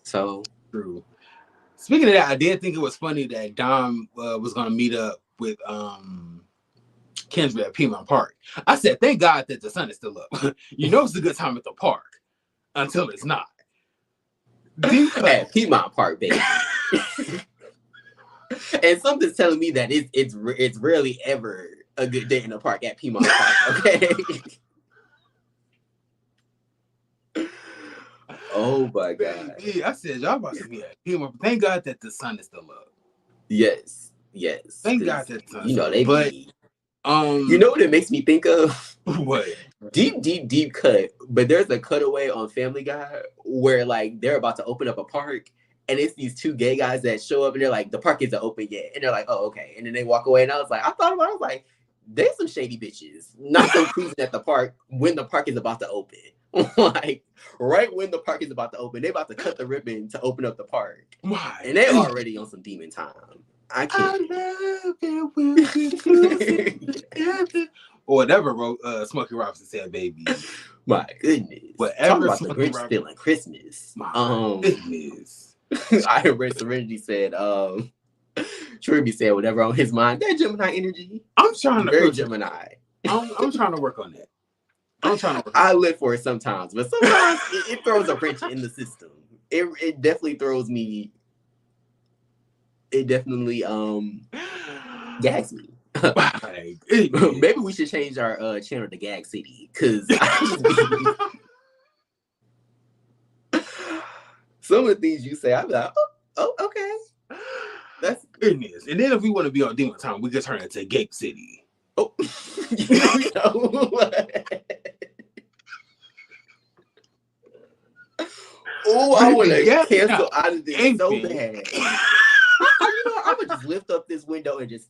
So true. Speaking of that, I did think it was funny that Dom was going to meet up with Kendra at Piedmont Park. I said, thank God that the sun is still up. You know it's a good time at the park until it's not. At Piedmont Park, baby. And something's telling me that it's rarely ever a good day in the park at Piedmont Park, okay? Oh my God. Yeah, I said, y'all about to be at Piedmont. Thank God that the sun is still up. Yes. Thank God that the sun is still up. You know what it makes me think of? What? Deep cut. But there's a cutaway on Family Guy where like they're about to open up a park. And it's these two gay guys that show up and they're like, the park isn't open yet. And they're like, oh, okay. And then they walk away. And I was like, there's some shady bitches. Not them cruising at the park when the park is about to open. Like, right when the park is about to open, they about to cut the ribbon to open up the park. Why? And they already on some demon time. I can't. Or whatever Smokey Robinson said, baby. My goodness. Whatever. Talk about the Grinch stealing Christmas. My goodness. I heard Serenity said, Truby said whatever on his mind. That Gemini energy. I'm trying to very Gemini. I'm trying to work on that. I live for it sometimes, but sometimes it throws a wrench in the system. It definitely throws me. It definitely gags me. Maybe we should change our channel to Gag City, because some of the things you say, I'm like, oh, okay. That's goodness. And then if we want to be on Demon Time, we could turn it to Gape City. Oh, I want to cancel out of this so bad. I would just lift up this window and just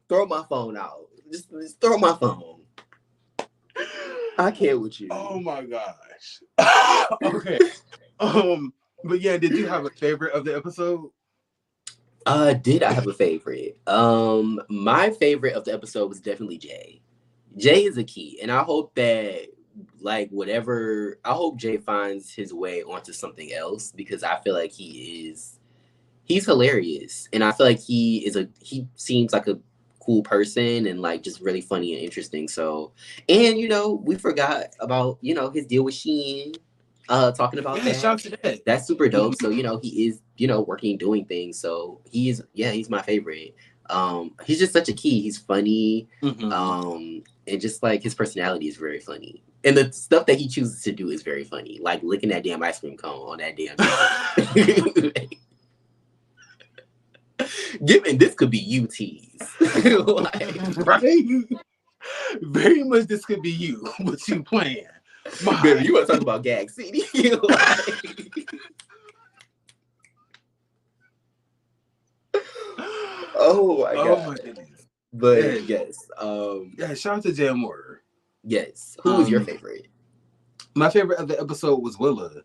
throw my phone out. Just throw my phone. I can't with you. Oh my gosh. Okay. But yeah, did you have a favorite of the episode? Did I have a favorite? My favorite of the episode was definitely Jay. Jay is a key, and I hope that I hope Jay finds his way onto something else, because I feel like he's hilarious, and I feel like he seems like a cool person and like just really funny and interesting. So, and we forgot about his deal with Shein. Talking about that. That's super dope. So, he is, working, doing things. So he's my favorite. He's just such a key. He's funny. And just like his personality is very funny. And the stuff that he chooses to do is very funny. Like licking that damn ice cream cone on that damn Given this could be you, Tease. Right? Very much this could be you. What you playing? Baby, you want to talk about Gag City? Oh my goodness. But yes. Shout out to Jam Moore. Yes. Who was your favorite? My favorite of the episode was Willa.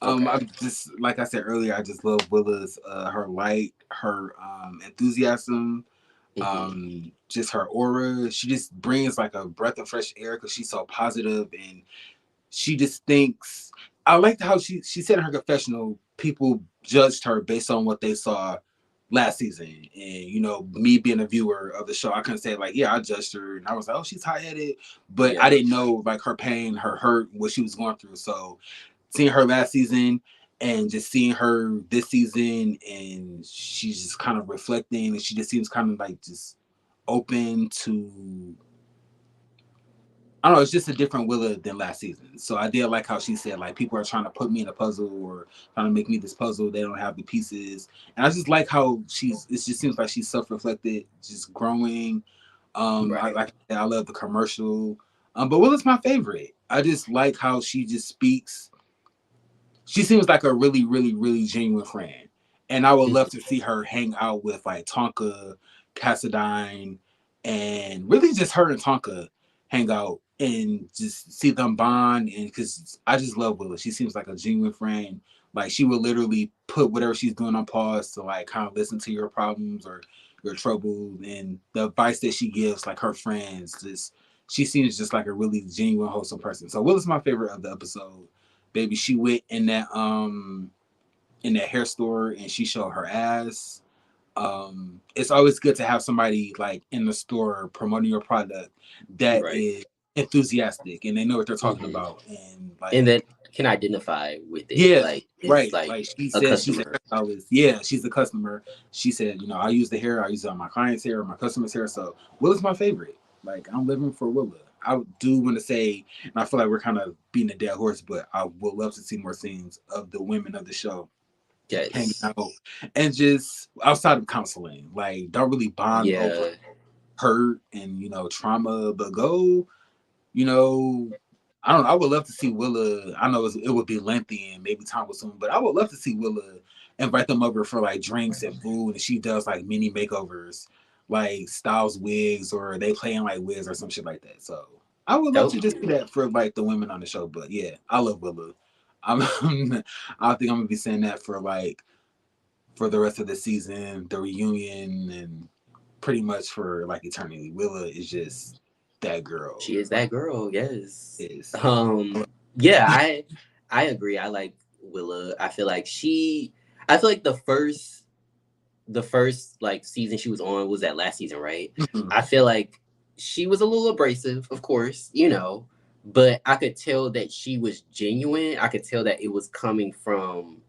I just, like I said earlier, I just love Willa's her light, her enthusiasm, just her aura. She just brings like a breath of fresh air because she's so positive, and she just thinks. I liked how she said in her confessional, people judged her based on what they saw last season, and me being a viewer of the show, I couldn't say like, yeah, I judged her, and I was like, oh, she's hot-headed, but I didn't know like her pain, her hurt, what she was going through. So seeing her last season and just seeing her this season, and she's just kind of reflecting, and she just seems kind of like just open to, I don't know, it's just a different Willa than last season. So I did like how she said, like, people are trying to put me in a puzzle or trying to make me this puzzle. They don't have the pieces. And I just like how it just seems like she's self-reflected, just growing. I love the commercial. But Willa's my favorite. I just like how she just speaks. She seems like a really, really, really genuine friend. And I would love to see her hang out with like Tonka, Cassadine, and really just her and Tonka hang out and just see them bond. And because I just love Willa, she seems like a genuine friend. Like she would literally put whatever she's doing on pause to like kind of listen to your problems or your troubles, and the advice that she gives like her friends. Just she seems just like a really genuine, wholesome person. So Willa's my favorite of the episode. Baby, she went in that hair store and she showed her ass. It's always good to have somebody like in the store promoting your product that is enthusiastic and they know what they're talking about, and like and that can identify with it. Yeah, like right. like she a said she's a customer. hairstylist. Yeah, she's a customer. She said, I use the hair, I use it on my clients' hair or my customers' hair. So Willa's my favorite. Like I'm living for Willa. I do want to say, and I feel like we're kind of beating a dead horse, but I would love to see more scenes of the women of the show hanging out and just outside of counseling. Like don't really bond over hurt and trauma, but go, I don't know. I would love to see Willa. I know it would be lengthy and maybe time will soon, but I would love to see Willa invite them over for like drinks and food, and she does like mini makeovers, like styles wigs, or they play in like wigs or some shit like that. So I would love to just see that for like the women on the show. But yeah, I love Willa. I think I'm gonna be saying that for the rest of the season, the reunion, and pretty much for like eternity. Willa is just that girl. She is that girl. Yes. Is. Yeah, I agree. I like Willa. I feel like the first like season she was on was that last season, right? Mm-hmm. I feel like she was a little abrasive, of course, but I could tell that she was genuine. I could tell that it was coming from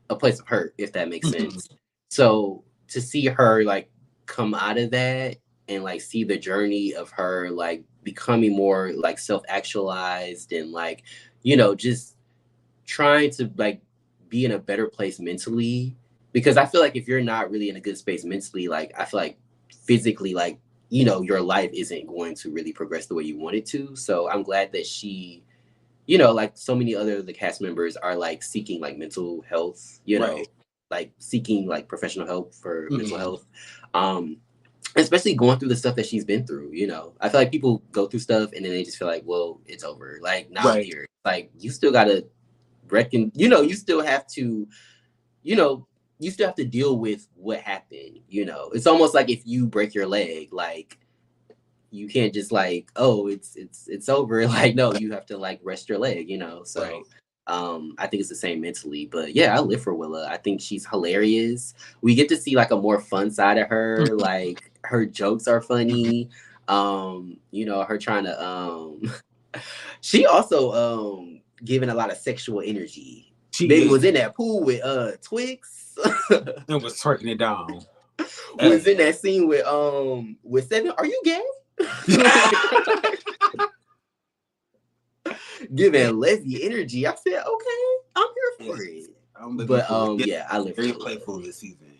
a place of hurt, if that makes sense. So to see her like come out of that and like see the journey of her like becoming more like self-actualized and like just trying to like be in a better place mentally, because I feel like if you're not really in a good space mentally, like I feel like physically, like your life isn't going to really progress the way you want it to. So I'm glad that she like so many other the cast members are like seeking like mental health, like seeking like professional help for mental health, especially going through the stuff that she's been through. I feel like people go through stuff and then they just feel like, well, it's over, like now I'm here. Like you still gotta reckon, you still have to deal with what happened. It's almost like if you break your leg, like you can't just like, oh, it's over. Like, no, you have to like rest your leg, So I think it's the same mentally. But yeah, I live for Willa. I think she's hilarious. We get to see like a more fun side of her. Like her jokes are funny. Her trying to she also giving a lot of sexual energy. Baby was in that pool with Twix. And was twerking it down. Was in that scene with Seven. Are you gay? Giving lesbian energy. I said, okay, I'm here for it. Yeah, I live very playful this season.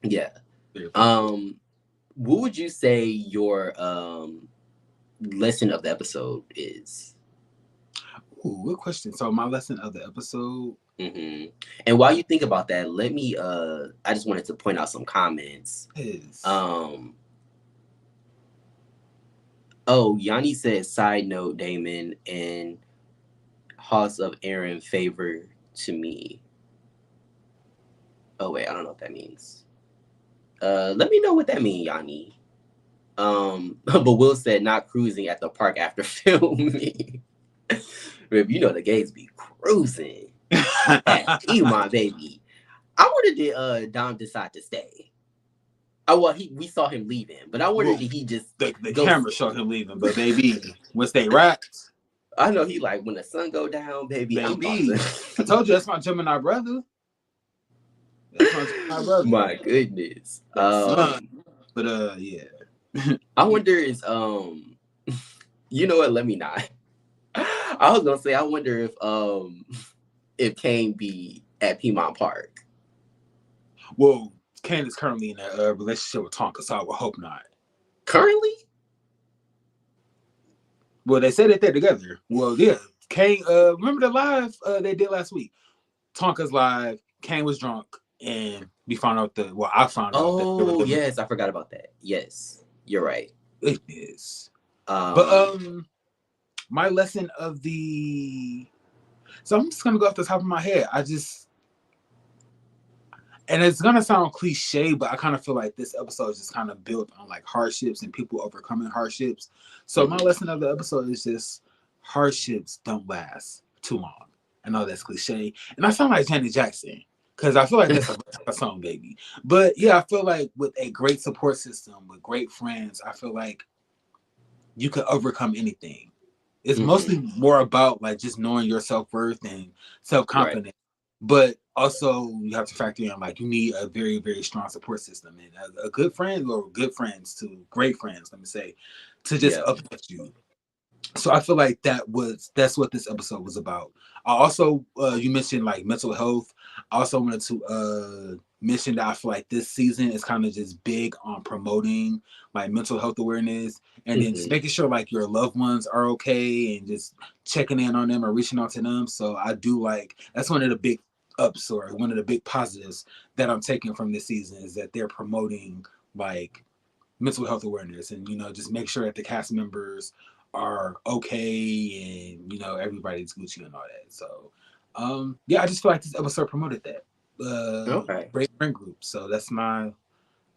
Yeah. What would you say your lesson of the episode is? Ooh, good question. So my lesson of the episode. Mm-hmm. And while you think about that, let me I just wanted to point out some comments. Yanni says, side note, Damon and House of Aaron favor to me. Oh wait, I don't know what that means. Let me know what that means, Yanni. But Will said not cruising at the park after filming. The gays be cruising. Iman, baby. I wonder did Dom decide to stay? Oh well, we saw him leaving, but I wonder did he just the camera showed him leaving, but baby, once they wrapped, I know he like when the sun go down, baby. I told you that's my Gemini brother. That's my Gemini brother. My goodness. Yeah. I wonder is you know what? Let me not. I was gonna say I wonder if Kane be at Piedmont Park. Well, Kane is currently in a relationship with Tonka, so I would hope not. Currently? Well, they said that they're together. Well, yeah. Kane, remember the live they did last week? Tonka's live. Kane was drunk, and we found out I found out. Oh, yes, I forgot about that. Yes, you're right. It is. But my lesson of the so I'm just gonna go off the top of my head. And it's gonna sound cliche, but I kind of feel like this episode is just kind of built on like hardships and people overcoming hardships. So my lesson of the episode is just hardships don't last too long. I know that's cliche, and I sound like Janet Jackson because I feel like that's a song, baby. But yeah, I feel like with a great support system, with great friends, I feel like you could overcome anything. It's mostly more about like just knowing your self-worth and self-confidence. Right. But also you have to factor in like you need a very, very strong support system and a good friend or good friends to great friends, let me say, to just uplift you. So I feel like that's what this episode was about. I also you mentioned like mental health. I also wanted to mention that I feel like this season is kind of just big on promoting like mental health awareness and then just making sure like your loved ones are okay and just checking in on them or reaching out to them. So I do like that's one of the big ups or one of the big positives that I'm taking from this season is that they're promoting like mental health awareness and just make sure that the cast members are okay and everybody's Gucci and all that. So I just feel like this episode promoted that great friend group. So that's my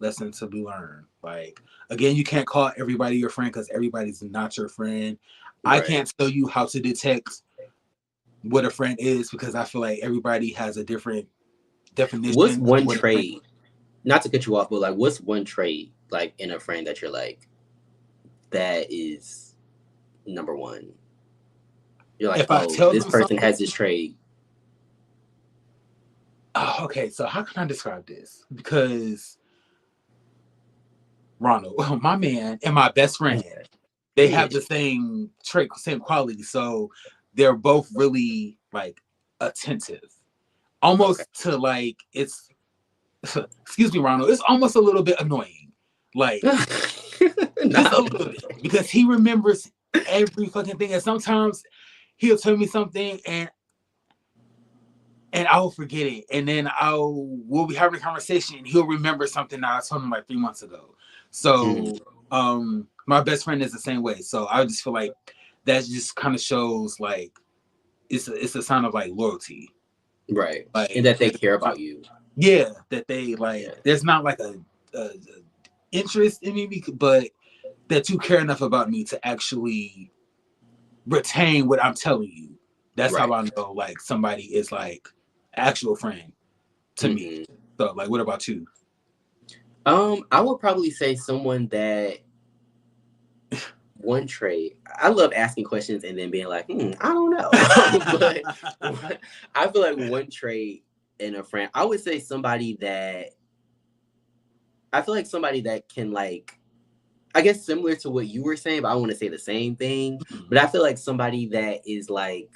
lesson to be learned. Like again, you can't call everybody your friend because everybody's not your friend. Right. I can't tell you how to detect what a friend is because I feel like everybody has a different definition. What's one trait, not to cut you off, but like what's one trait like in a friend that you're like that is number one? You're like, this person has this trait. Oh, okay, so how can I describe this? Because Ronald, my man, and my best friend, they have the same trait, same quality. So they're both really like attentive, almost to like it's. Excuse me, Ronald. It's almost a little bit annoying, like just a little bit, because he remembers every fucking thing, and sometimes he'll tell me something and I will forget it, and then we'll be having a conversation, and he'll remember something that I told him like 3 months ago. So, my best friend is the same way. So I just feel like that just kind of shows like it's a sign of like loyalty, right? Like, and that they care about you. Yeah, that they like. Yeah. There's not like a interest in me, but that you care enough about me to actually retain what I'm telling you. That's how I know like somebody is like actual friend to me. So like, what about you? I would probably say someone that one trait. I love asking questions and then being like, I don't know. But I feel like one trait in a friend, I would say somebody that can like, I guess similar to what you were saying, but I want to say the same thing. But I feel like somebody that is like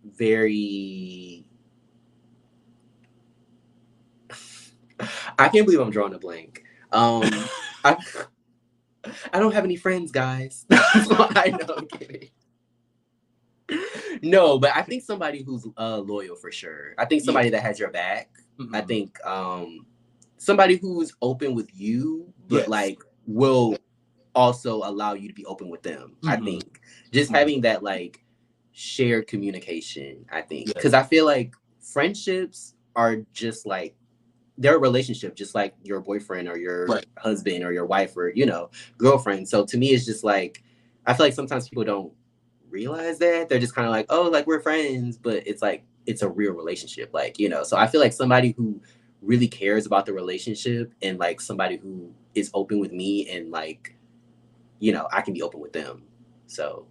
very, I can't believe I'm drawing a blank. I don't have any friends, guys. That's what I know. I'm kidding. No, but I think somebody who's loyal for sure. I think somebody that has your back. I think somebody who's open with you, but like will also allow you to be open with them. I think just having that like shared communication. I think because I feel like friendships are just like they're a relationship, just like your boyfriend or your husband or your wife or girlfriend. So to me, it's just like I feel like sometimes people don't realize that they're just kind of like, oh, like we're friends, but it's like it's a real relationship, like So I feel like somebody who really cares about the relationship and like somebody who is open with me and like I can be open with them. So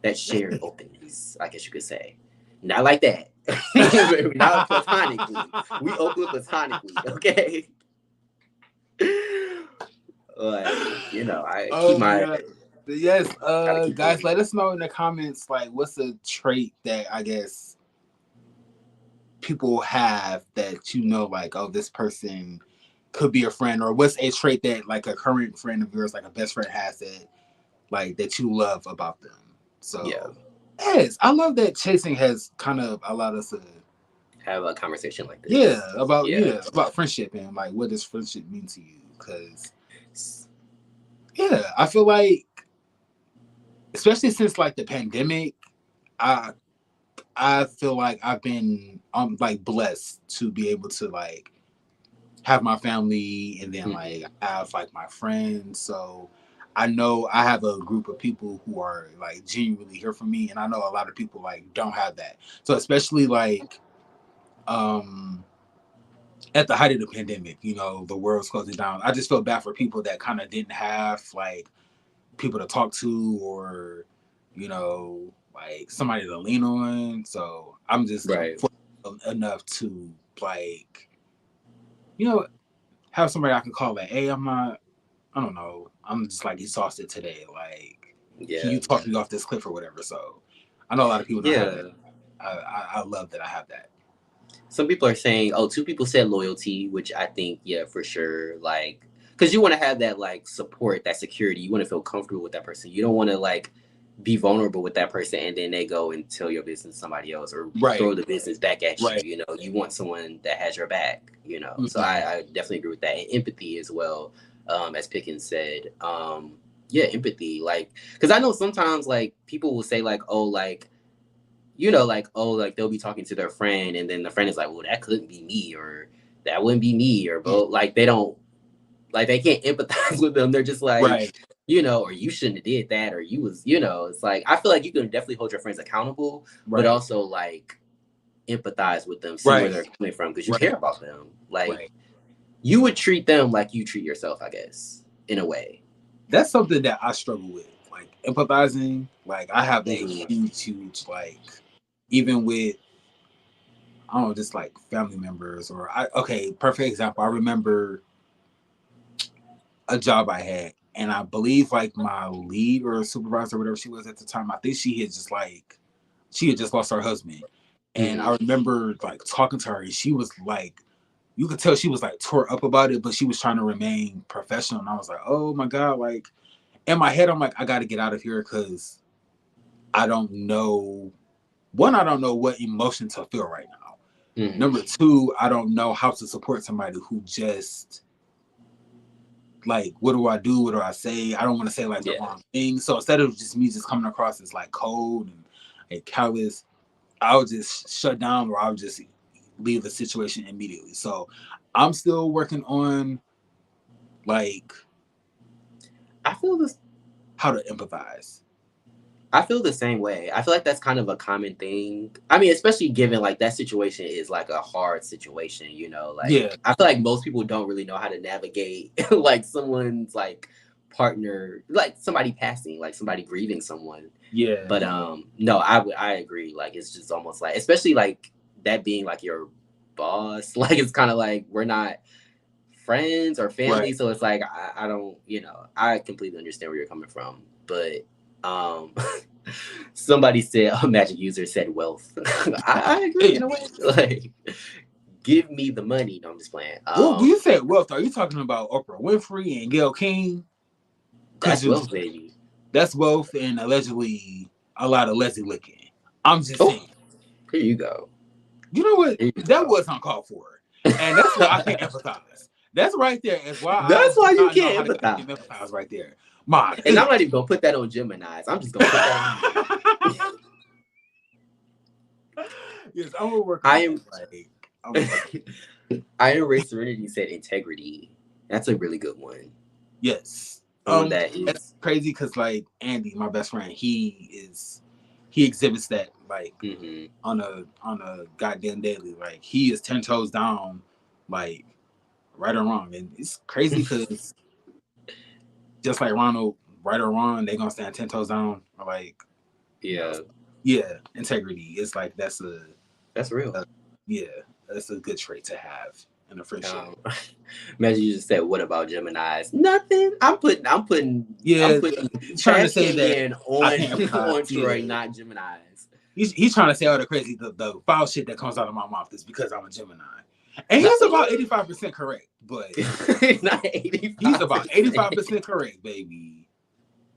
that shared openness, I guess you could say. Not like that. Not platonically. We open platonically, okay? Like, I keep my... God. Yes, guys, let us know in the comments, like, what's a trait that I guess people have that like, oh, this person could be a friend, or what's a trait that like a current friend of yours, like a best friend has that you love about them. So yes, I love that Chasing has kind of allowed us to have a conversation like this. Yeah, about friendship and like what does friendship mean to you? Because I feel like especially since like the pandemic, I I feel like I've been like blessed to be able to like have my family and then like have like my friends. So I know I have a group of people who are like genuinely here for me, and I know a lot of people like don't have that. So especially like um at the height of the pandemic, you know, the world's closing down. I just felt bad for people that kind of didn't have like people to talk to or, you know, like somebody to lean on. So I'm just Right. fortunate enough to like, you know, have somebody I can call like, hey, I don't know, I'm just like exhausted today. Like, can you Yeah. talk me off this cliff or whatever? So I know a lot of people don't have that. Yeah. I love that I have that. Some people are saying, oh, two people said loyalty, which I think, yeah, for sure. Like, because you want to have that like support, that security. You want to feel comfortable with that person. You don't want to like be vulnerable with that person and then they go and tell your business to somebody else or Right. throw the business back at you. Right. You know, you want someone that has your back, you know. So Mm-hmm. I definitely agree with that. And empathy as well, as Pickens said. Yeah, empathy. Like, because I know sometimes like people will say like, oh, like, you know, like, oh, like they'll be talking to their friend and then the friend is like, well, that couldn't be me or that wouldn't be me or but like they don't like they can't empathize with them. They're just like, Right. you know, or you shouldn't have did that or you was, you know, it's like I feel like you can definitely hold your friends accountable, but Right. also like empathize with them, see where Right. they're coming from because you Right. care about them. Like Right. you would treat them like you treat yourself, I guess, in a way. That's something that I struggle with. Like empathizing. Like I have a Mm-hmm. huge like even with I don't know, just like family members or okay, perfect example. I remember a job I had and I believe like my lead or supervisor, whatever she was at the time, I think she had just lost her husband. And I Mm-hmm. remember like talking to her and she was like you could tell she was like tore up about it, but she was trying to remain professional. And I was like, oh my God, like in my head, I'm like, I got to get out of here because I don't know. One, I don't know what emotion to feel right now. Mm-hmm. Number two, I don't know how to support somebody who just like, what do I do? What do I say? I don't want to say like the Yeah. wrong thing. So instead of just me just coming across as like cold and callous, I would just shut down or I would just leave the situation immediately. So I'm still working on like I feel this how to empathize. I feel the same way. I feel like that's kind of a common thing. I mean, especially given like that situation is like a hard situation, you know, Yeah. like I feel like most people don't really know how to navigate like someone's like partner, like somebody passing, like somebody grieving someone. Yeah. But no, I agree. Like it's just almost like especially like that being like your boss, like it's kind of like we're not friends or family. Right. So it's like I don't, you know, I completely understand where you're coming from. But um somebody said a magic user said wealth. I agree in a way. Like give me the money. No, I'm just playing. Well, when you say wealth, are you talking about Oprah Winfrey and Gayle King? That's Because wealth, baby. that's wealth and allegedly a lot of Leslie licking. I'm just Oh, saying. here you go. You know what? Here you That go. was uncalled for. And that's why I can't empathize. That's right there. Is why I That's do why you not know can't how to empathize. empathize right there. My And I'm goodness. not even gonna put that on Gemini's. I'm just gonna put that on you. Yes, I'm gonna work on I that. am Like, I'm gonna work on Iron Ray Serenity said integrity. That's a really good one. yes. Someone that That's is crazy because like Andy, my best friend, he exhibits that like mm-hmm. on a goddamn daily. Like he is 10 toes down, like right or wrong, and it's crazy because just like Ronald, right or wrong, they gonna stand 10 toes down. Like you know, Yeah, yeah, integrity. It's like that's real. a yeah, that's a good trait to have in a friendship. Um, imagine you just said, "What about Gemini's?" Nothing. I'm Yeah, putting trying to say hashtag that in I on can't empathize. on Troy, Yeah, not Gemini's. he's trying to say all the crazy the foul shit that comes out of my mouth is because I'm a Gemini, and Not he's about 85% correct, but not he's about 85%. 85% correct, baby.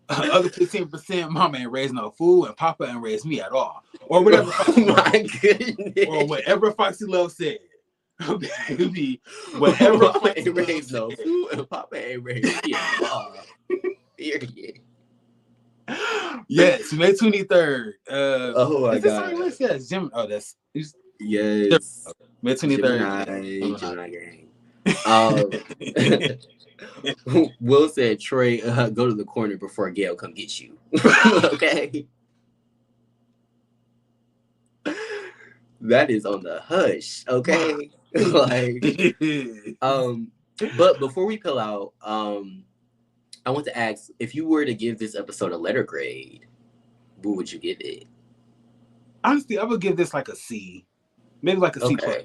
Other 15%, mama ain't raised no fool, and Papa ain't raised me at all, or whatever Oh Foxy Love, my goodness! or whatever Foxy Love said, baby. Whatever Mama Foxy ain't Love raised said. no fool, and Papa ain't raised me at all. Period. Yes, May 23rd. Oh my Is this god. our list? Yes, Jim. Oh, that's yes. May 23rd. Gemini gang. Will said, Trey, go to the corner before Gail come get you. Okay. That is on the hush, okay? Like, but before we peel out, I want to ask, if you were to give this episode a letter grade, what would you give it? Honestly, I would give this like a C, maybe like a C plus.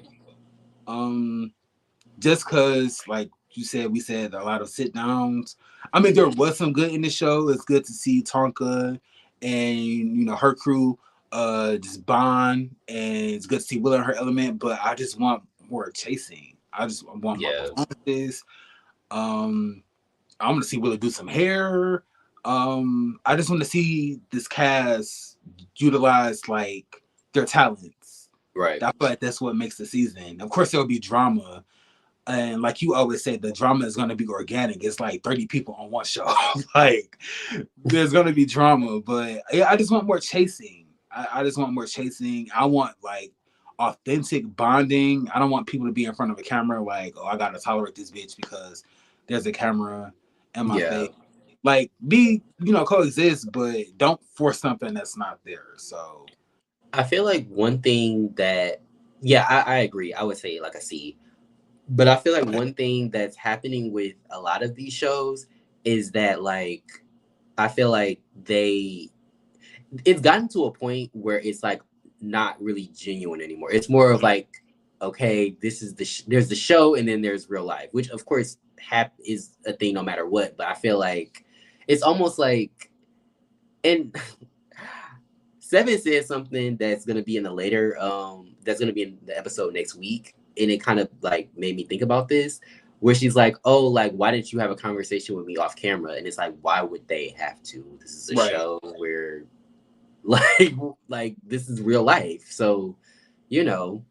Just because, like you said, we said a lot of sit downs. I mean, there was some good in the show. It's good to see Tonka and her crew just bond, and it's good to see Willow in her element. But I just want more chasing. I just want more performances. I want to see Willow do some hair. I just want to see this cast utilize like their talents. Right. I feel like that's what makes the season. Of course, there will be drama. And like you always say, the drama is going to be organic. It's like 30 people on one show. Like, there's going to be drama. But yeah, I just want more chasing. I just want more chasing. I want like authentic bonding. I don't want people to be in front of a camera like, oh, I got to tolerate this bitch because there's a camera in my face. Like, coexist, but don't force something that's not there. So I feel like one thing that, I agree. I would say like a C. But I feel like one thing that's happening with a lot of these shows is that, like, I feel like it's gotten to a point where it's like not really genuine anymore. It's more of like, okay, this is there's the show and then there's real life, which of course is a thing no matter what. But I feel like it's almost like, and Seven said something that's gonna be in the later, that's gonna be in the episode next week, and it kind of like made me think about this, where she's like, "Oh, like why didn't you have a conversation with me off camera?" And it's like, why would they have to? This is a show where, like this is real life, so no,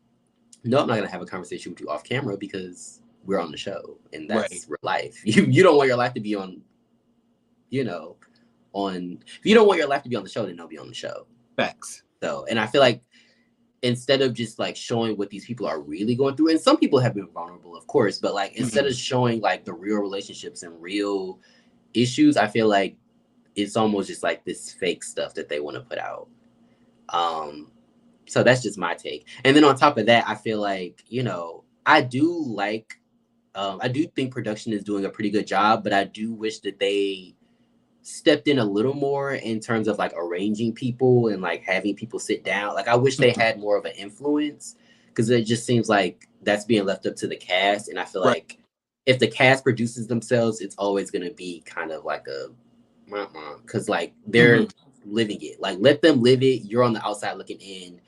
I'm not gonna have a conversation with you off camera because we're on the show, and that's real life. You don't want your life to be on, if you don't want your life to be on the show, then don't be on the show. Facts. So, and I feel like instead of just like showing what these people are really going through, and some people have been vulnerable, of course, but like instead of showing like the real relationships and real issues, I feel like it's almost just like this fake stuff that they want to put out. So that's just my take. And then on top of that, I feel like, I do think production is doing a pretty good job, but I do wish that they stepped in a little more in terms of like arranging people and like having people sit down. Like I wish they had more of an influence, because it just seems like that's being left up to the cast. And I feel like if the cast produces themselves, it's always going to be kind of like a, because like they're living it. Like let them live it. You're on the outside looking in,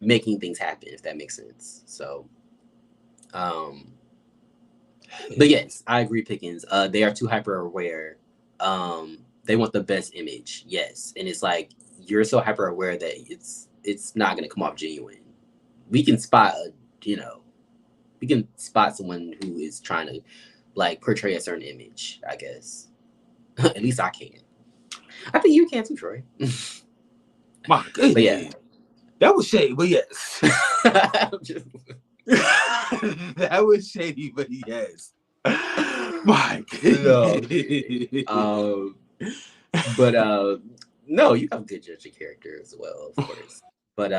making things happen, if that makes sense. So, but yes, I agree, Pickens. They are too hyper aware. They want the best image, yes, and it's like you're so hyper aware that it's not going to come off genuine. We can spot someone who is trying to like portray a certain image, I guess. At least I can. I think you can too, Troy. My goodness. But yeah, that was shady, but yes. That was shady, but yes. My goodness. No. But no, you have good judge of character as well, of course. But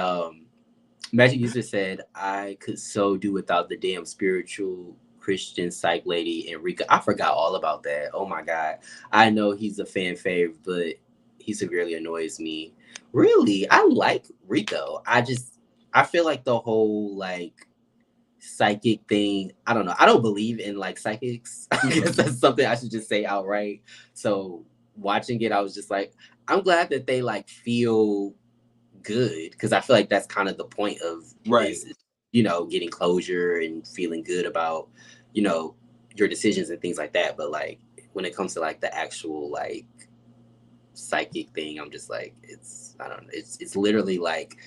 Magic User said, I could so do without the damn spiritual Christian psych lady Enrica. I forgot all about that. Oh my god. I know he's a fan fave, but he severely annoys me. Really? I like Rico. I feel like the whole like psychic thing, I don't know. I don't believe in like psychics. I guess that's something I should just say outright. So watching it, I was just like, I'm glad that they like feel good, because I feel like that's kind of the point of is, getting closure and feeling good about your decisions and things like that. But like when it comes to like the actual like psychic thing, I'm just like, I don't know, it's literally like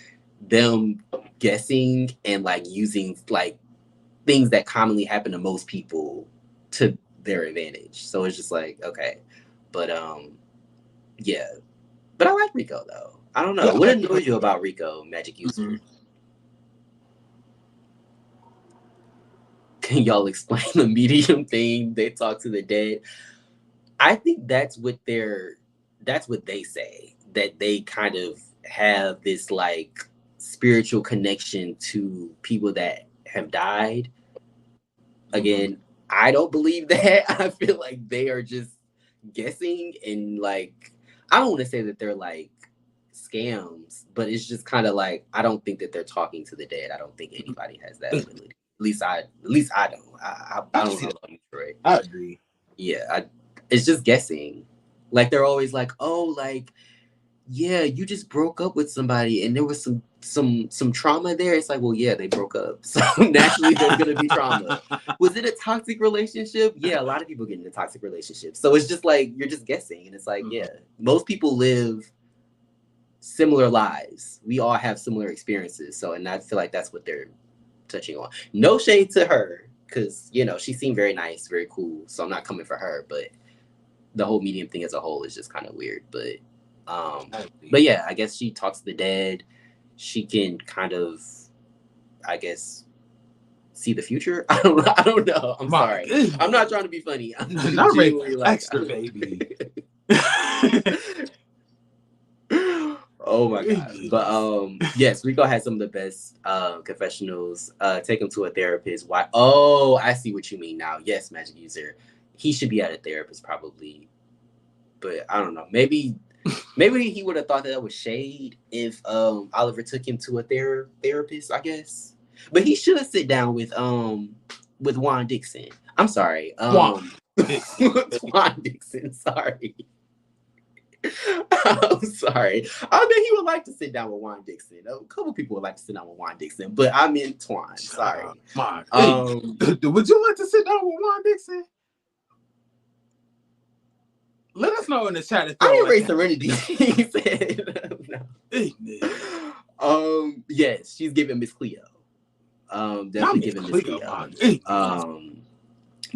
them guessing and like using like things that commonly happen to most people to their advantage. So it's just like, okay. But yeah, But I like Rico though. I don't know. What annoys you about Rico, Magic User? Can y'all explain the medium thing? They talk to the dead. I think that's what they say, that they kind of have this like spiritual connection to people that have died. Again, I don't believe that. I feel like they are just guessing, and like, I don't want to say that they're like scams, but it's just kind of like, I don't think that they're talking to the dead. I don't think anybody has that ability. At least I don't. I don't know about you, Troy. I agree. Yeah, it's just guessing. Like, they're always like, oh, like, yeah, you just broke up with somebody and there was some trauma there. It's like, well, yeah, they broke up, so naturally there's gonna be trauma. Was it a toxic relationship? Yeah, a lot of people get into toxic relationships, so it's just like, you're just guessing. And it's like, yeah, most people live similar lives. We all have similar experiences. So, and I feel like that's what they're touching on. No shade to her, because, you know, she seemed very nice, very cool, so I'm not coming for her, but the whole medium thing as a whole is just kind of weird. But yeah, I guess she talks to the dead. She can kind of, I guess, see the future. I don't know. I'm sorry. Goodness. I'm not trying to be funny. I'm not really like extra baby. Oh my god. But yes, Rico has some of the best confessionals. Take him to a therapist. Why? Oh, I see what you mean now. Yes, Magic User. He should be at a therapist probably. But I don't know. Maybe he would have thought that was shade if Oliver took him to a therapist, I guess. But he should sit down with Juan Dixon. I'm sorry. Juan Dixon, sorry. I'm sorry. I mean, he would like to sit down with Juan Dixon. A couple people would like to sit down with Juan Dixon, but I meant Twan. Sorry. Would you like to sit down with Juan Dixon? Let us know in the chat if I didn't raise Serenity. He said no. Yes, she's giving Miss Cleo. Definitely giving Miss Cleo.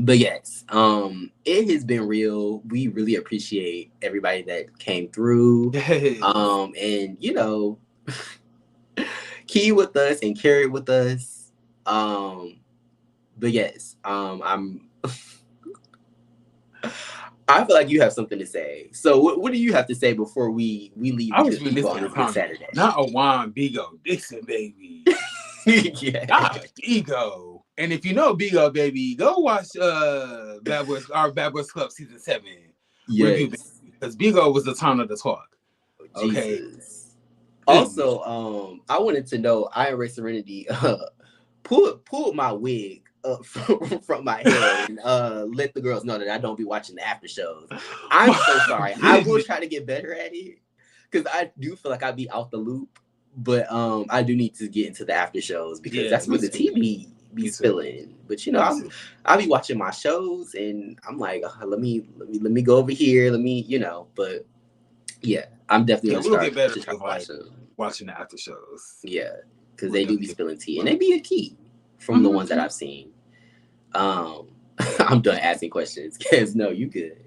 But yes, it has been real. We really appreciate everybody that came through. And you know, key with us and carried with us. But yes, I feel like you have something to say. So what do you have to say before we leave? I was really on this Saturday. Not a Juan Bigo Dixon, baby. Yeah. Not Bigo. And if you know Bigo, baby, go watch Bad Boys Club season 7 review, because Bigo was the tone of the talk. Okay. Jesus. Also, I wanted to know, I Erase Serenity pulled my wig up from my head and let the girls know that I don't be watching the after shows. I'm so sorry. I will try to get better at it, because I do feel like I'd be out the loop, but I do need to get into the after shows, because that's where the TV be spilling. But you know, I'll be watching my shows and I'm like, let me go over here, you know. But yeah, I'm definitely gonna start get better watching the after shows. Yeah, because they do be spilling tea, and they be a key from the ones that I've seen. I'm done asking questions, because no, you good.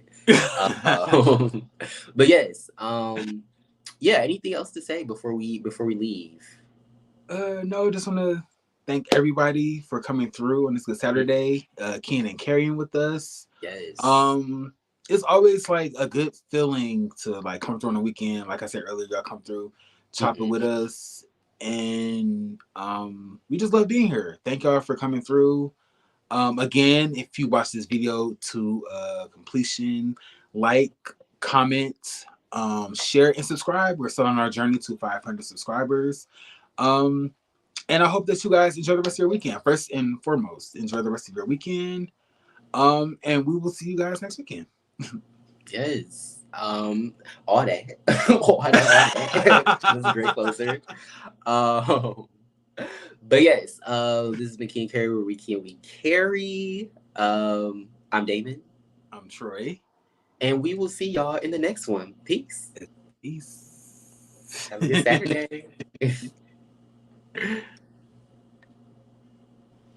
But yes, yeah. Anything else to say before we leave? No, just want to thank everybody for coming through on this good Saturday, keying and carrying with us. Yes. It's always like a good feeling to like come through on the weekend. Like I said earlier, y'all come through, chop it with us, and we just love being here. Thank y'all for coming through. Again, if you watch this video to completion, like, comment, share, and subscribe. We're still on our journey to 500 subscribers. And I hope that you guys enjoy the rest of your weekend. First and foremost, enjoy the rest of your weekend. And we will see you guys next weekend. Yes. All that. All that. That's a great closer. But yes, this has been King Carry, where we carry. I'm Damon. I'm Troy. And we will see y'all in the next one. Peace. Peace. Have a good Saturday.